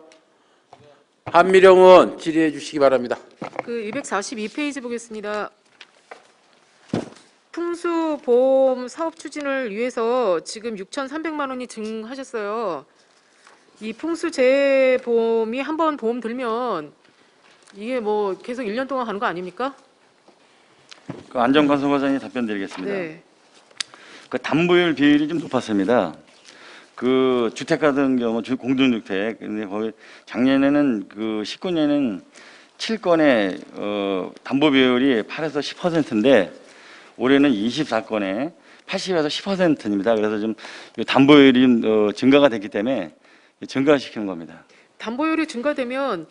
한미령 의원 질의해 주시기 바랍니다. 그 242페이지 보겠습니다. 풍수보험 사업 추진을 위해서 지금 6,300만 원이 증하셨어요. 이 풍수재보험이 한번 보험 들면 이게 뭐 계속 1년 동안 가는 거 아닙니까? 그 안전관서과장이 답변드리겠습니다. 네. 그 담보율 비율이 좀 높았습니다. 그 주택 같은 경우 공동주택 근데 거기 작년에는 그 19년에는 7건의 담보 비율이 8에서 10%인데 올해는 24건에 80에서 10%입니다. 그래서 좀 담보율이 좀 증가가 됐기 때문에 증가시키는 겁니다. 담보율이 증가되면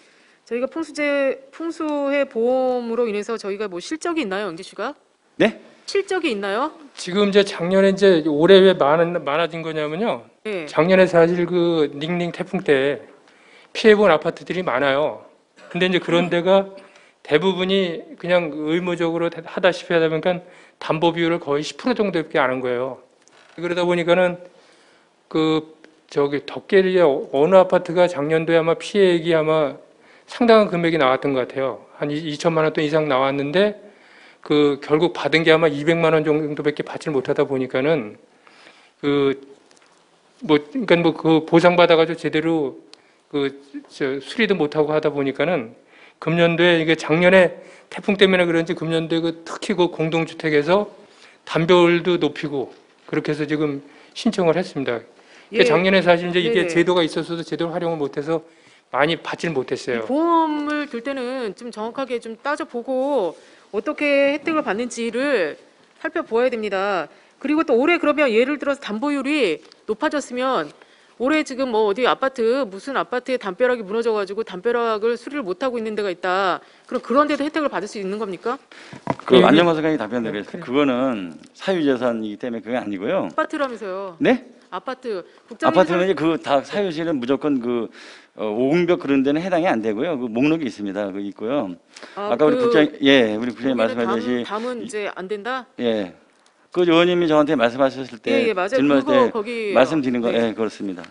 저희가 풍수해 보험으로 인해서 저희가 뭐 실적이 있나요, 영재 씨가? 네? 실적이 있나요? 지금 이제 작년에 이제 올해 왜 많아진 거냐면요. 네. 작년에 사실 그 닝닝 태풍 때 피해본 아파트들이 많아요. 근데 이제 그런 데가 대부분이 그냥 의무적으로 하다시피 하다 보니까 담보 비율을 거의 10% 정도밖에 안 한 거예요. 그러다 보니까는 그 저기 덕계리에 어느 아파트가 작년도에 아마 피해액이 아마 상당한 금액이 나왔던 것 같아요. 한 2천만 원 돈 이상 나왔는데 그 결국 받은 게 아마 200만 원 정도밖에 받지 못하다 보니까는 그러니까 뭐 그 보상 받아가지고 제대로 수리도 못하고 하다 보니까는 금년도에 이게 작년에 태풍 때문에 그런지 금년도에 특히 그 공동주택에서 담보율도 높이고 그렇게 해서 지금 신청을 했습니다. 예. 작년에 사실 이제 이게 네네. 제도가 있었어도 제대로 활용을 못해서 많이 받지는 못했어요. 보험을 들 때는 좀 정확하게 좀 따져보고 어떻게 혜택을 받는지를 살펴보아야 됩니다. 그리고 또 올해 그러면 예를 들어서 담보율이 높아졌으면 올해 지금 뭐 어디 무슨 아파트에 담벼락이 무너져가지고 담벼락을 수리를 못하고 있는 데가 있다. 그럼 그런 데도 혜택을 받을 수 있는 겁니까? 그 안전관서장이 답변드리겠습니다. 그거는 사유재산이기 때문에 그게 아니고요. 아파트라면서요. 네? 아파트. 국장님 아파트는 그 다 사유실은 무조건 그 오공벽 그런 데는 해당이 안 되고요. 그 목록이 있습니다. 그 있고요. 아까 우리 국장님 말씀하셨듯이 담은 이제 안 된다. 예. 그 의원님이 저한테 말씀하셨을 때 예, 맞아요. 질문할 그거 때 거기 말씀드린 거, 네. 예, 그렇습니다.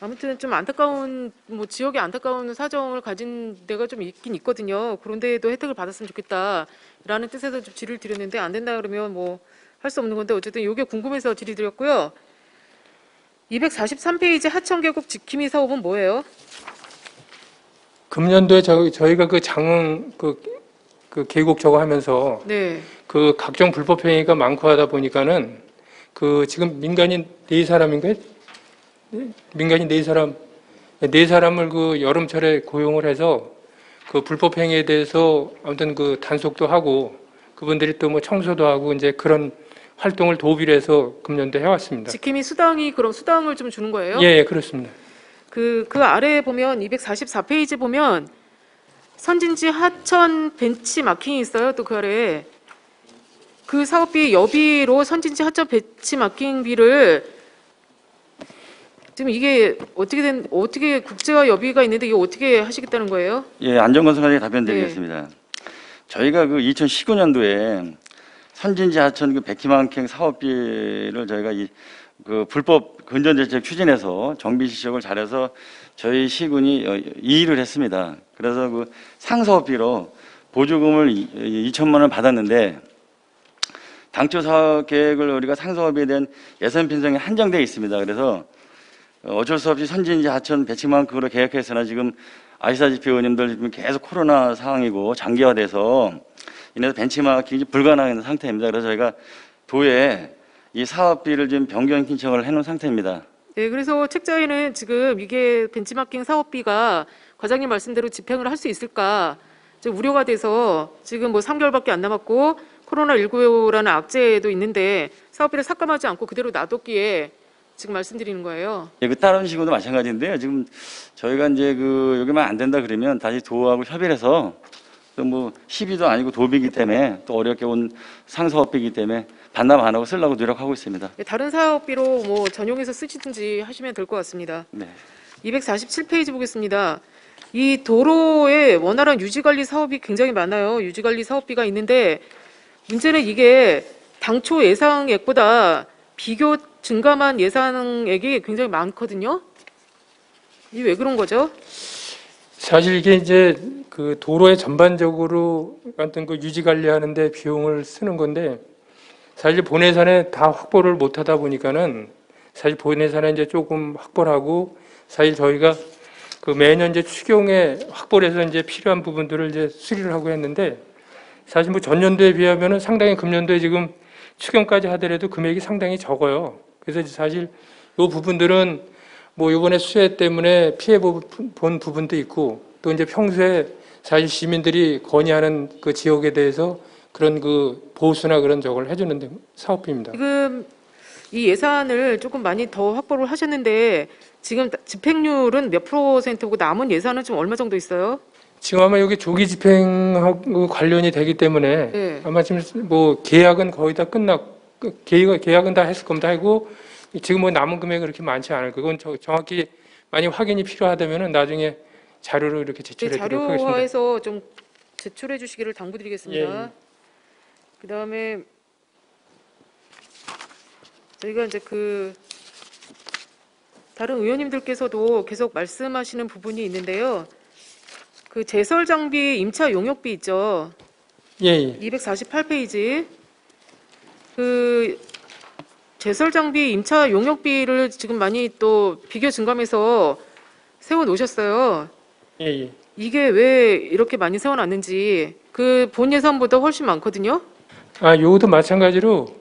아무튼 좀 안타까운 지역에 안타까운 사정을 가진 데가 좀 있긴 있거든요. 그런데도 혜택을 받았으면 좋겠다라는 뜻에서 좀 질의를 드렸는데 안 된다 그러면 뭐 할 수 없는 건데 어쨌든 이게 궁금해서 질의 드렸고요. 243페이지 하천 계곡 지킴이 사업은 뭐예요? 금년도에 저희가 그 장흥 그 계곡 저거 하면서 네. 그 각종 불법 행위가 많고 하다 보니까는 그 지금 민간인 4사람인가요? 민간인 4사람을 그 여름철에 고용을 해서 그 불법 행위에 대해서 아무튼 그 단속도 하고 그분들이 또 뭐 청소도 하고 이제 그런 활동을 도비를 해서 금년도에 해왔습니다. 지킴이 수당이 그럼 수당을 좀 주는 거예요? 예, 그렇습니다. 그 아래에 보면 244페이지 보면 선진지 하천 벤치 마킹이 있어요. 또 그 아래에 그 사업비 여비로 선진지 하천 벤치 마킹비를 지금 이게 어떻게 국제화 여비가 있는데 이게 어떻게 하시겠다는 거예요? 예, 안전건설관에게 답변드리겠습니다. 저희가 그 2019년도에 선진지 하천 그 백희망행 사업비를 저희가 그 불법 근전대책 추진해서 정비 시적을 잘해서 저희 시군이 이의를 했습니다. 그래서 그 상사업비로 보조금을 2천만 원 받았는데 당초 사업 계획을 우리가 상사업에 대한 예산 편성이 한정되어 있습니다. 그래서 어쩔 수 없이 선진지 하천 배치만큼으로 계획했으나 지금 아시다시피 의원님들 지금 계속 코로나 상황이고 장기화돼서 인해서 벤치마킹이 불가능한 상태입니다. 그래서 저희가 도에 이 사업비를 지금 변경 신청을 해놓은 상태입니다. 네, 그래서 책자에는 지금 이게 벤치마킹 사업비가 과장님 말씀대로 집행을 할 수 있을까 좀 우려가 돼서 지금 뭐 3개월밖에 안 남았고 코로나19라는 악재도 있는데 사업비를 삭감하지 않고 그대로 놔뒀기에 지금 말씀드리는 거예요. 예, 그 다른 식으로도 마찬가지인데요. 지금 저희가 이제 그 여기만 안 된다 그러면 다시 도하고 협의를 해서 또 뭐 시비도 아니고 도비이기 때문에 또 어렵게 온 상사업비이기 때문에 반납 안 하고 쓰려고 노력하고 있습니다. 다른 사업비로 뭐 전용해서 쓰시든지 하시면 될 것 같습니다. 네. 247페이지 보겠습니다. 이 도로의 원활한 유지관리 사업이 굉장히 많아요. 유지관리 사업비가 있는데 문제는 이게 당초 예상액보다 비교 증감한 예산액이 굉장히 많거든요. 이게 왜 그런 거죠? 사실 이게 이제 그 도로에 전반적으로 어떤 그 유지 관리하는데 비용을 쓰는 건데 사실 본 예산에 다 확보를 못 하다 보니까는 사실 본 예산에 이제 조금 확보를 하고 사실 저희가 그 매년 이제 추경에 확보를 해서 이제 필요한 부분들을 이제 수리를 하고 했는데 사실 뭐 전년도에 비하면은 상당히 금년도에 지금 추경까지 하더라도 금액이 상당히 적어요. 그래서 사실 이 부분들은 뭐 이번에 수해 때문에 피해 본 부분도 있고 또 이제 평소에 사실 시민들이 건의하는 그 지역에 대해서 그런 그 보수나 그런 저걸 해주는 사업비입니다. 지금 이 예산을 조금 많이 더 확보를 하셨는데 지금 집행률은 몇 %고 남은 예산은 좀 얼마 정도 있어요? 지금 아마 여기 조기 집행하고 관련이 되기 때문에 네. 아마 지금 뭐 계약은 거의 다 계약은 다 했을 겁니다. 하고 지금 뭐 남은 금액은 그렇게 많지 않을 거고 그건 정확히 많이 확인이 필요하다면은 나중에 자료로 이렇게 제출해 드리도록 하겠습니다. 자료화해서 좀 제출해 주시기를 당부드리겠습니다. 예. 그다음에 저희가 이제 그 다른 의원님들께서도 계속 말씀하시는 부분이 있는데요. 그 제설 장비 임차 용역비 있죠. 예. 248페이지. 그 제설 장비 임차 용역비를 지금 많이 또 비교 증감해서 세워 놓으셨어요. 예. 이게 왜 이렇게 많이 세워놨는지 그 본 예산보다 훨씬 많거든요. 아, 요것도 마찬가지로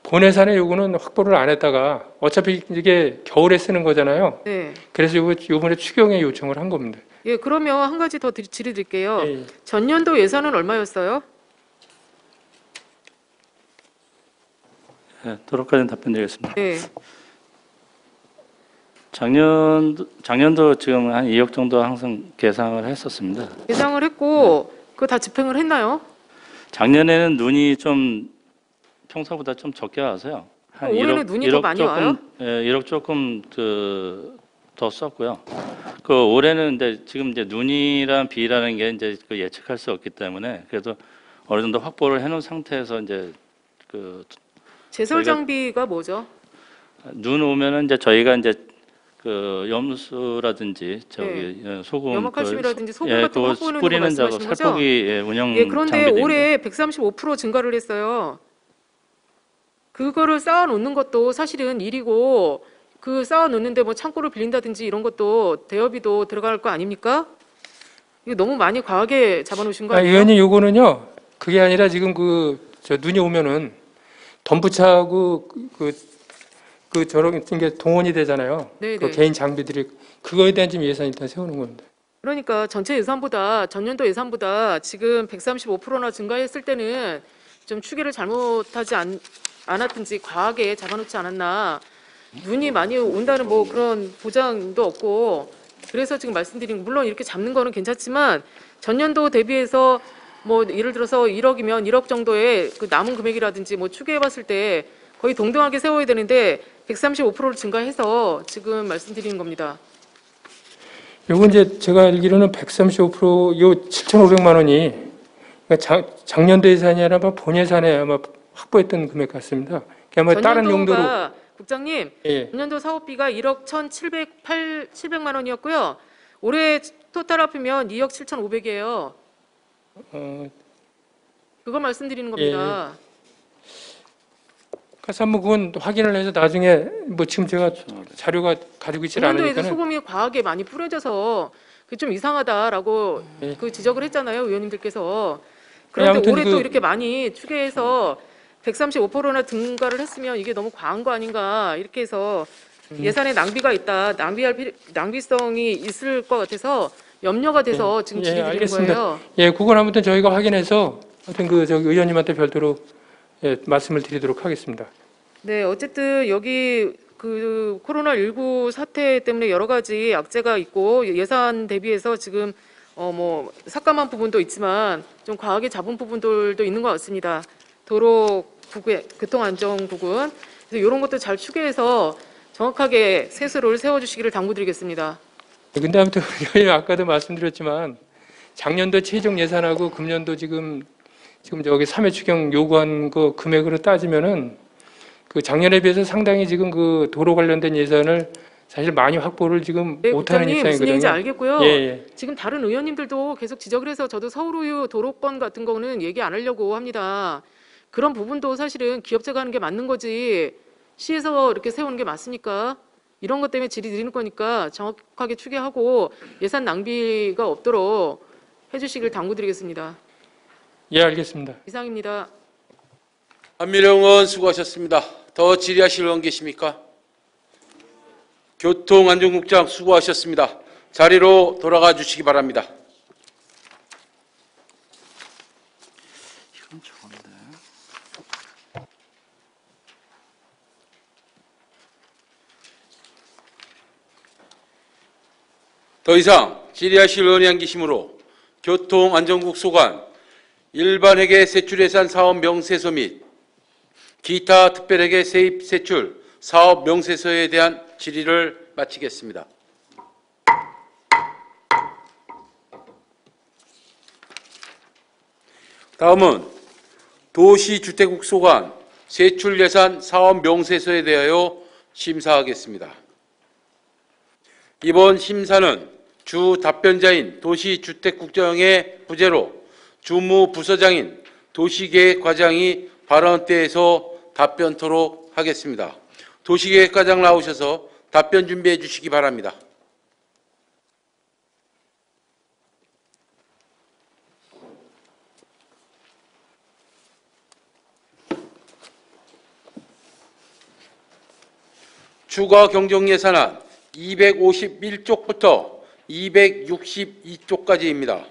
본 예산에 요거는 확보를 안 했다가 어차피 이게 겨울에 쓰는 거잖아요. 네. 그래서 요번에 추경에 요청을 한 겁니다. 예, 그러면 한 가지 더 질의드릴게요. 예. 전년도 예산은 얼마였어요? 네, 도로까지는 답변드리겠습니다. 네. 작년도 지금 한 2억 정도 항상 계상을 했었습니다. 예상을 했고 그거 다 집행을 했나요? 작년에는 눈이 좀 평소보다 좀 적게 와서요. 한 올해는 눈이 더 많이 와요? 예, 1억 조금 더 썼고요. 그 올해는 근데 지금 이제 눈이랑 비라는 게 이제 그 예측할 수 없기 때문에 그래도 어느 정도 확보를 해놓은 상태에서 이제 그 제설 저희가- 장비가 뭐죠? 눈 오면은 이제 저희가 이제 그 염수라든지 저기 소금 염화칼슘이라든지 소금 예, 같은 거 그거 확보하는 거 뿌리는 작업, 말씀하시는 거죠? 살포기 운영 예, 그런데 장비들입니다. 올해 135% 증가를 했어요. 그거를 쌓아 놓는 것도 사실은 일이고 그 쌓아 놓는데 뭐 창고를 빌린다든지 이런 것도 대여비도 들어갈 거 아닙니까? 이거 너무 많이 과하게 잡아놓으신 거 아, 아니에요? 의원님 요거는요. 그게 아니라 지금 저 눈이 오면은 덤프차하고 저런 게 동원이 되잖아요. 네네. 그 개인 장비들이 그거에 대한 지금 예산 일단 세우는 겁니다. 그러니까 전체 예산보다 전년도 예산보다 지금 135%나 증가했을 때는 좀 추계를 잘못하지 않았든지 과하게 잡아놓지 않았나. 눈이 많이 온다는 뭐 그런 보장도 없고 그래서 지금 말씀드린 물론 이렇게 잡는 거는 괜찮지만 전년도 대비해서 뭐 예를 들어서 1억이면 1억 정도의 그 남은 금액이라든지 뭐 추계해봤을 때 거의 동등하게 세워야 되는데 135%를 증가해서 지금 말씀드리는 겁니다. 요건 이제 제가 알기로는 135%요 7,500만 원이 그러니까 작년도 예산이 아니라 본 예산에 아마 확보했던 금액 같습니다. 그게 아마 다른 용도로 전년도가 국장님 예. 전년도 사업비가 1억 1,700만 원이었고요. 올해 토탈 합이면 2억 7,500이에요. 그걸 말씀드리는 겁니다. 그래서 한번 그건 확인을 해서 나중에 뭐 지금 제가 자료가 가지고 있지 전년도에도 않으니까는 소금이 과하게 많이 뿌려져서 그게 좀 이상하다라고 예. 그 지적을 했잖아요, 의원님들께서. 네, 그런데 아무튼 올해 또 그- 이렇게 많이 추계해서 135%나 증가를 했으면 이게 너무 과한 거 아닌가 이렇게 해서 예산에 낭비가 있다, 낭비성이 있을 것 같아서 염려가 돼서 지금 예, 질의드리는 알겠습니다. 거예요. 예, 그건 아무튼 저희가 확인해서 하여튼 의원님한테 별도로 말씀을 드리도록 하겠습니다. 네, 어쨌든 여기 그 코로나19 사태 때문에 여러 가지 악재가 있고 예산 대비해서 지금 뭐 삭감한 부분도 있지만 좀 과하게 잡은 부분들도 있는 것 같습니다. 도로 부근, 교통안전 부근, 그래서 이런 것도 잘 추계해서 정확하게 세수를 세워주시기를 당부드리겠습니다. 근데 아무튼 의원님 아까도 말씀드렸지만 작년도 최종 예산하고 금년도 지금 저기 3회 추경 요구한 그 금액으로 따지면은 그 작년에 비해서 상당히 지금 그 도로 관련된 예산을 사실 많이 확보를 지금 네, 못하는 국장님 입장이거든요. 무슨 얘기인지 알겠고요. 예. 지금 다른 의원님들도 계속 지적을 해서 저도 서울우유 도로권 같은 거는 얘기 안 하려고 합니다. 그런 부분도 사실은 기업체가 하는 게 맞는 거지 시에서 이렇게 세우는 게 맞습니까? 이런 것 때문에 질이 느리는 거니까 정확하게 추계하고 예산 낭비가 없도록 해주시길 당부드리겠습니다. 예, 알겠습니다. 이상입니다. 한미령 의원 수고하셨습니다. 더 질의하실 의원 계십니까? 교통안전국장 수고하셨습니다. 자리로 돌아가 주시기 바랍니다. 이건 좋은데. 더 이상 질의하실 의원이 안 계시므로 교통안전국 소관, 일반회계 세출예산 사업 명세서 및 기타 특별회계 세입 세출 사업 명세서에 대한 질의를 마치겠습니다. 다음은 도시주택국 소관 세출예산 사업 명세서에 대하여 심사하겠습니다. 이번 심사는 주 답변자인 도시주택국장의 부재로 주무부서장인 도시계획과장이 발언대에서 답변토록 하겠습니다. 도시계획과장 나오셔서 답변 준비해 주시기 바랍니다. 추가 경정예산안 251쪽부터 262쪽까지입니다.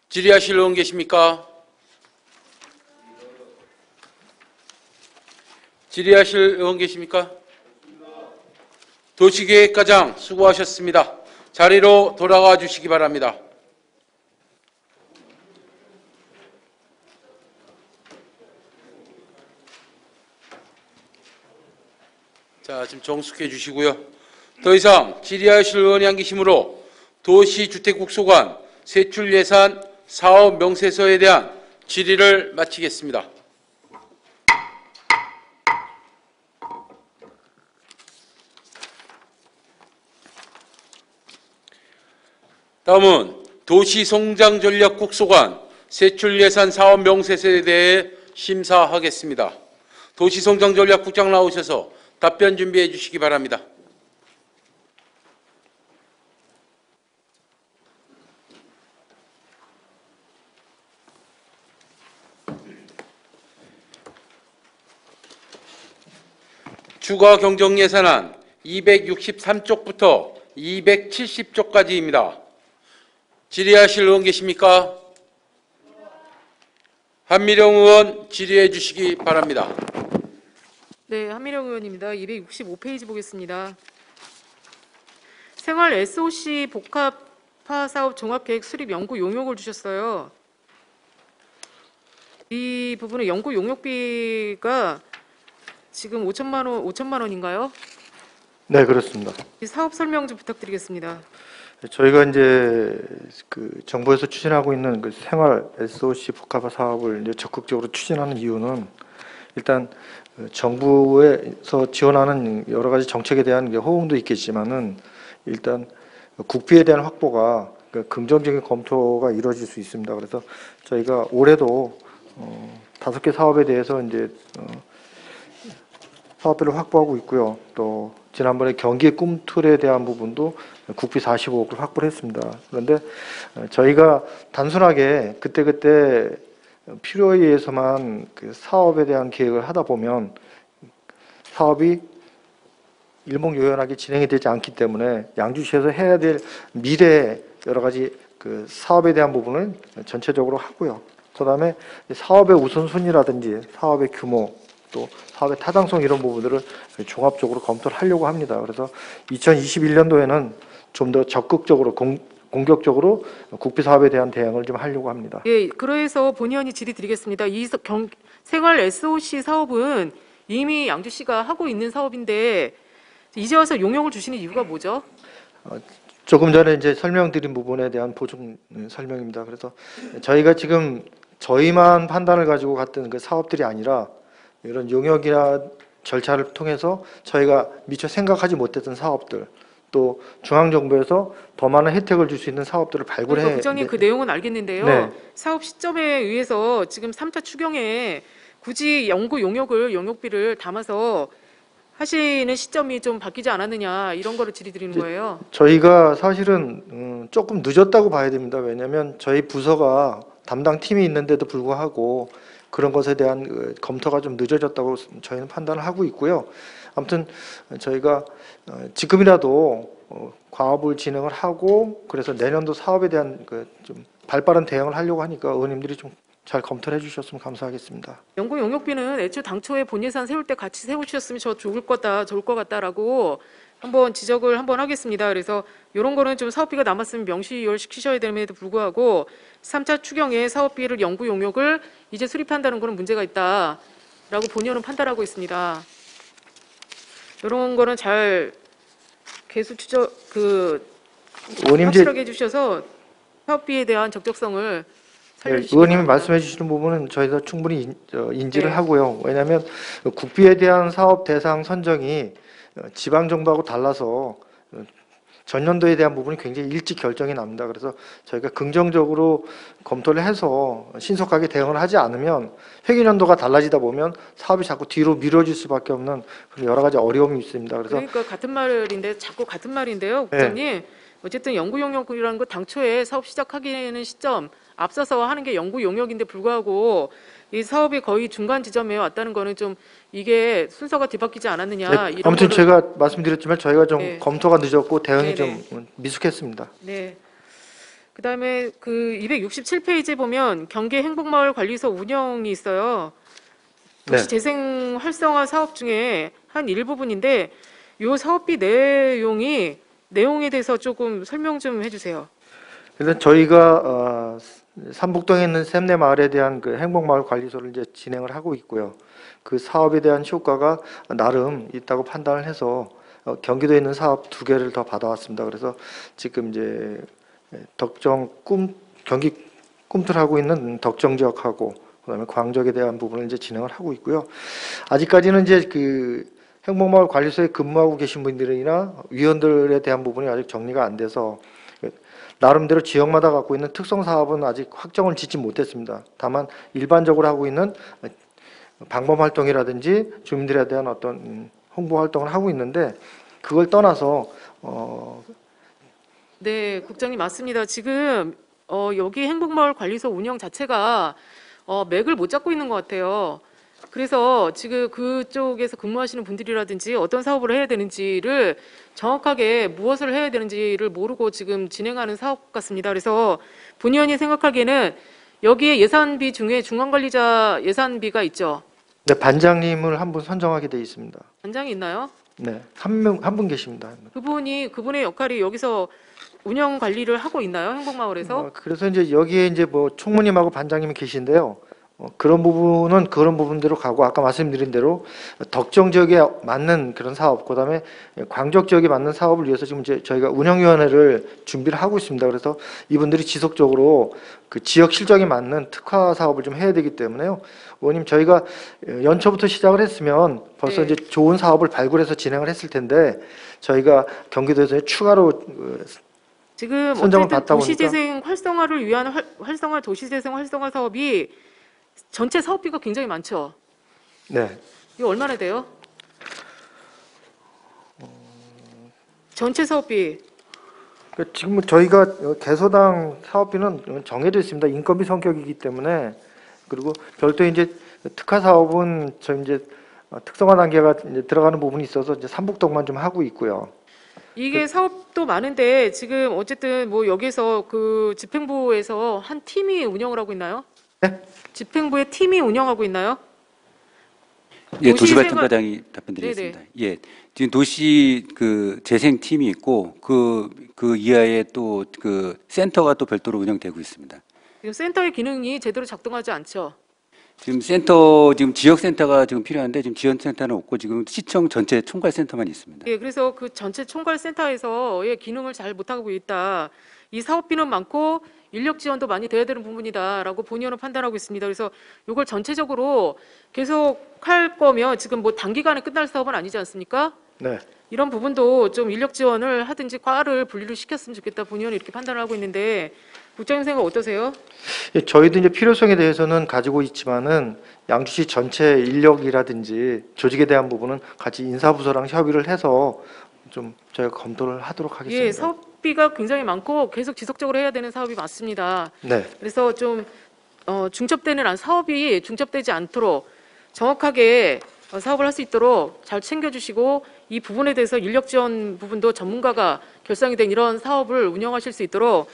질의하실 의원 계십니까? 질의하실 의원 계십니까? 도시계획과장 수고하셨습니다. 자리로 돌아가 주시기 바랍니다. 자, 지금 정숙해 주시고요. 더 이상 질의하실 의원이 안 계시므로 도시주택국 소관 세출예산 사업 명세서에 대한 질의를 마치겠습니다. 다음은 도시성장전략국 소관 세출예산 사업 명세서에 대해 심사하겠습니다. 도시성장전략국장 나오셔서 답변 준비해 주시기 바랍니다. 추가 경정예산안 263쪽부터 270쪽까지입니다. 질의하실 의원 계십니까? 한미령 의원 질의해 주시기 바랍니다. 네, 한미령 의원입니다. 265페이지 보겠습니다. 생활 SOC 복합화 사업 종합계획 수립 연구 용역을 주셨어요. 이 부분은 연구 용역비가 지금 5천만 원인가요? 네, 그렇습니다. 이 사업 설명 좀 부탁드리겠습니다. 저희가 이제 그 정부에서 추진하고 있는 그 생활 SOC 복합화 사업을 이제 적극적으로 추진하는 이유는 일단 정부에서 지원하는 여러 가지 정책에 대한 호응도 있겠지만은 일단 국비에 대한 확보가 긍정적인 검토가 이루어질 수 있습니다. 그래서 저희가 올해도 5개 사업에 대해서 이제 사업비를 확보하고 있고요. 또 지난번에 경기의 꿈틀에 대한 부분도 국비 45억을 확보를 했습니다. 그런데 저희가 단순하게 그때그때 필요에 의해서만 그 사업에 대한 계획을 하다 보면 사업이 일목요연하게 진행이 되지 않기 때문에 양주시에서 해야 될 미래 여러 가지 그 사업에 대한 부분을 전체적으로 하고요. 그다음에 사업의 우선순위라든지 사업의 규모 또 사업의 타당성 이런 부분들을 종합적으로 검토를 하려고 합니다. 그래서 2021년도에는 좀 더 적극적으로 공격적으로 국비 사업에 대한 대응을 좀 하려고 합니다. 예, 그래서 본의원이 질의드리겠습니다. 이 생활 SOC 사업은 이미 양주시가 하고 있는 사업인데 이제 와서 용역을 주시는 이유가 뭐죠? 조금 전에 이제 설명드린 부분에 대한 보충 설명입니다. 그래서 저희가 지금 저희만 판단을 가지고 갔던 그 사업들이 아니라 이런 용역이나 절차를 통해서 저희가 미처 생각하지 못했던 사업들 또 중앙정부에서 더 많은 혜택을 줄 수 있는 사업들을 발굴해. 그러니까 국장님 그 내용은 알겠는데요. 네. 사업 시점에 의해서 지금 3차 추경에 굳이 연구 용역을 용역비를 담아서 하시는 시점이 좀 바뀌지 않았느냐 이런 거를 질의드리는 거예요. 저희가 사실은 조금 늦었다고 봐야 됩니다. 왜냐하면 저희 부서가 담당 팀이 있는데도 불구하고 그런 것에 대한 검토가 좀 늦어졌다고 저희는 판단을 하고 있고요. 아무튼 저희가 지금이라도 과업을 진행을 하고 그래서 내년도 사업에 대한 좀 발빠른 대응을 하려고 하니까 의원님들이 좀 잘 검토를 해주셨으면 감사하겠습니다. 연구 용역비는 애초 당초에 본 예산 세울 때 같이 세우셨으면 좋을 것 같다라고 한번 지적을 한번 하겠습니다. 그래서 이런 거는 좀 사업비가 남았으면 명시시켜셔야 됨에도 불구하고 3차 추경에 사업비를 연구 용역을 이제 수립한다는 거는 문제가 있다라고 본의원은 판단하고 있습니다. 이런 거는 잘 계속 확실하게 해주셔서 사업비에 대한 적적성을 살려주시기 의원님이 바랍니다. 말씀해 주시는 부분은 저희가 충분히 인지를 네. 하고요. 왜냐하면 국비에 대한 사업 대상 선정이 지방정부하고 달라서 전년도에 대한 부분이 굉장히 일찍 결정이 납니다. 그래서 저희가 긍정적으로 검토를 해서 신속하게 대응을 하지 않으면 회계년도가 달라지다 보면 사업이 자꾸 뒤로 미뤄질 수밖에 없는 그런 여러 가지 어려움이 있습니다. 그래서 그러니까 같은 말인데 자꾸 같은 말인데요, 국장님. 어쨌든 연구 용역이라는 거 당초에 사업 시작하기에는 시점 앞서서 하는 게 연구 용역인데 불구하고 이 사업이 거의 중간 지점에 왔다는 거는 좀 이게 순서가 뒤바뀌지 않았느냐 이런 아무튼 거를- 제가 말씀드렸지만 저희가 좀 네. 검토가 늦었고 대응이 네네. 좀 미숙했습니다. 네. 그다음에 그 267페이지에 보면 경기 행복마을 관리소 운영이 있어요. 도시 재생 활성화 사업 중에 한 일부분인데 이 사업비 내용에 대해서 조금 설명 좀 해주세요. 그래서 저희가 삼북동에 있는 샘내 마을에 대한 그 행복마을 관리소를 이제 진행을 하고 있고요. 그 사업에 대한 효과가 나름 있다고 판단을 해서 경기도에 있는 사업 2개를 더 받아왔습니다. 그래서 지금 이제 경기 꿈틀하고 있는 덕정 지역하고 그다음에 광적에 대한 부분을 이제 진행을 하고 있고요. 아직까지는 이제 그 행복마을 관리소에 근무하고 계신 분들이나 위원들에 대한 부분이 아직 정리가 안 돼서 나름대로 지역마다 갖고 있는 특성 사업은 아직 확정을 짓지 못했습니다. 다만 일반적으로 하고 있는 방범 활동이라든지 주민들에 대한 어떤 홍보 활동을 하고 있는데 그걸 떠나서 네, 국장님 맞습니다. 지금 여기 행복마을 관리소 운영 자체가 맥을 못 잡고 있는 것 같아요. 그래서 지금 그쪽에서 근무하시는 분들이라든지 어떤 사업을 해야 되는지를 정확하게 무엇을 해야 되는지를 모르고 지금 진행하는 사업 같습니다. 그래서 본의원이 생각하기에는 여기에 예산비 중에 중앙관리자 예산비가 있죠. 네, 반장님을 한 분 선정하게 돼 있습니다. 반장이 있나요? 네, 한 분 계십니다. 그분의 역할이 여기서 운영 관리를 하고 있나요? 행복마을에서? 그래서 이제 여기에 이제 뭐 총무님하고 반장님이 계신데요. 그런 부분은 그런 부분대로 가고 아까 말씀드린 대로 덕정 지역에 맞는 그런 사업, 그다음에 광적 지역에 맞는 사업을 위해서 지금 이제 저희가 운영위원회를 준비를 하고 있습니다. 그래서 이분들이 지속적으로 그 지역 실정에 맞는 특화 사업을 좀 해야 되기 때문에요. 의원님 저희가 연초부터 시작을 했으면 벌써 네. 이제 좋은 사업을 발굴해서 진행을 했을 텐데 저희가 경기도에서 추가로 지금 선정을 어쨌든 받다 보니까 도시재생 활성화를 위한 도시재생 활성화 사업이 전체 사업비가 굉장히 많죠. 네. 이거 얼마나 돼요? 전체 사업비. 지금 저희가 개소당 사업비는 정해져 있습니다. 인건비 성격이기 때문에 그리고 별도 이제 특화 사업은 저희 이제 특성화 단계가 이제 들어가는 부분이 있어서 이제 삼북동만 좀 하고 있고요. 이게 사업도 많은데 지금 어쨌든 뭐 여기서 그 집행부에서 한 팀이 운영을 하고 있나요? 네? 집행부의 팀이 운영하고 있나요? 예, 도시생활- 도시발전과장이 답변드리겠습니다. 예, 지금 도시 그 재생팀이 있고 그 이하에 또 그 센터가 또 별도로 운영되고 있습니다. 지금 센터의 기능이 제대로 작동하지 않죠. 지금 지금 지역센터가 지금 필요한데 지금 지역센터는 없고 지금 시청 전체 총괄센터만 있습니다. 예, 그래서 그 전체 총괄센터에서의 기능을 잘 못하고 있다. 이 사업비는 많고 인력 지원도 많이 돼야 되는 부분이다라고 본의원은 판단하고 있습니다. 그래서 이걸 전체적으로 계속 할 거면 지금 뭐 단기간에 끝날 사업은 아니지 않습니까? 네. 이런 부분도 좀 인력 지원을 하든지 과를 분리를 시켰으면 좋겠다. 본의원이 이렇게 판단을 하고 있는데 국장님 생각 어떠세요? 예, 저희도 이제 필요성에 대해서는 가지고 있지만은 양주시 전체 인력이라든지 조직에 대한 부분은 같이 인사부서랑 협의를 해서 좀 저희가 검토를 하도록 하겠습니다. 예, 사업비가 굉장히 많고 계속 지속적으로 해야 되는 사업이 맞습니다. 네. 그래서 좀 사업이 중첩되지 않도록 정확하게 사업을 할 수 있도록 잘 챙겨주시고 이 부분에 대해서 인력 지원 부분도 전문가가 결성이 된 이런 사업을 운영하실 수 있도록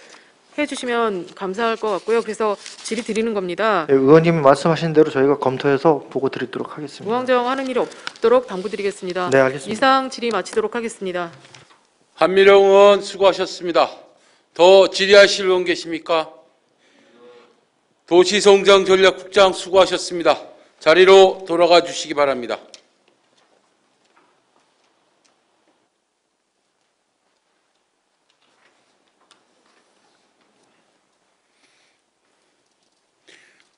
해주시면 감사할 것 같고요. 그래서 질의 드리는 겁니다. 예, 의원님이 말씀하신 대로 저희가 검토해서 보고 드리도록 하겠습니다. 우왕좌왕하는 일이 없도록 당부드리겠습니다. 네, 알겠습니다. 이상 질의 마치도록 하겠습니다. 한미령 의원 수고하셨습니다. 더 질의하실 의원 계십니까? 도시성장전략국장 수고하셨습니다. 자리로 돌아가 주시기 바랍니다.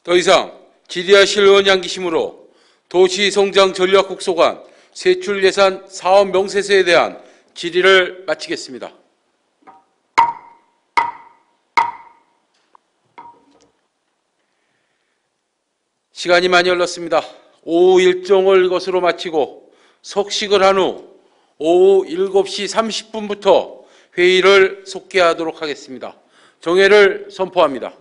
더 이상 질의하실 의원 양기심으로 도시성장전략국소관 세출예산 사업 명세서에 대한 질의를 마치겠습니다. 시간이 많이 흘렀습니다. 오후 일정을 것으로 마치고 석식을 한 후 오후 7시 30분부터 회의를 속개하도록 하겠습니다. 정회를 선포합니다.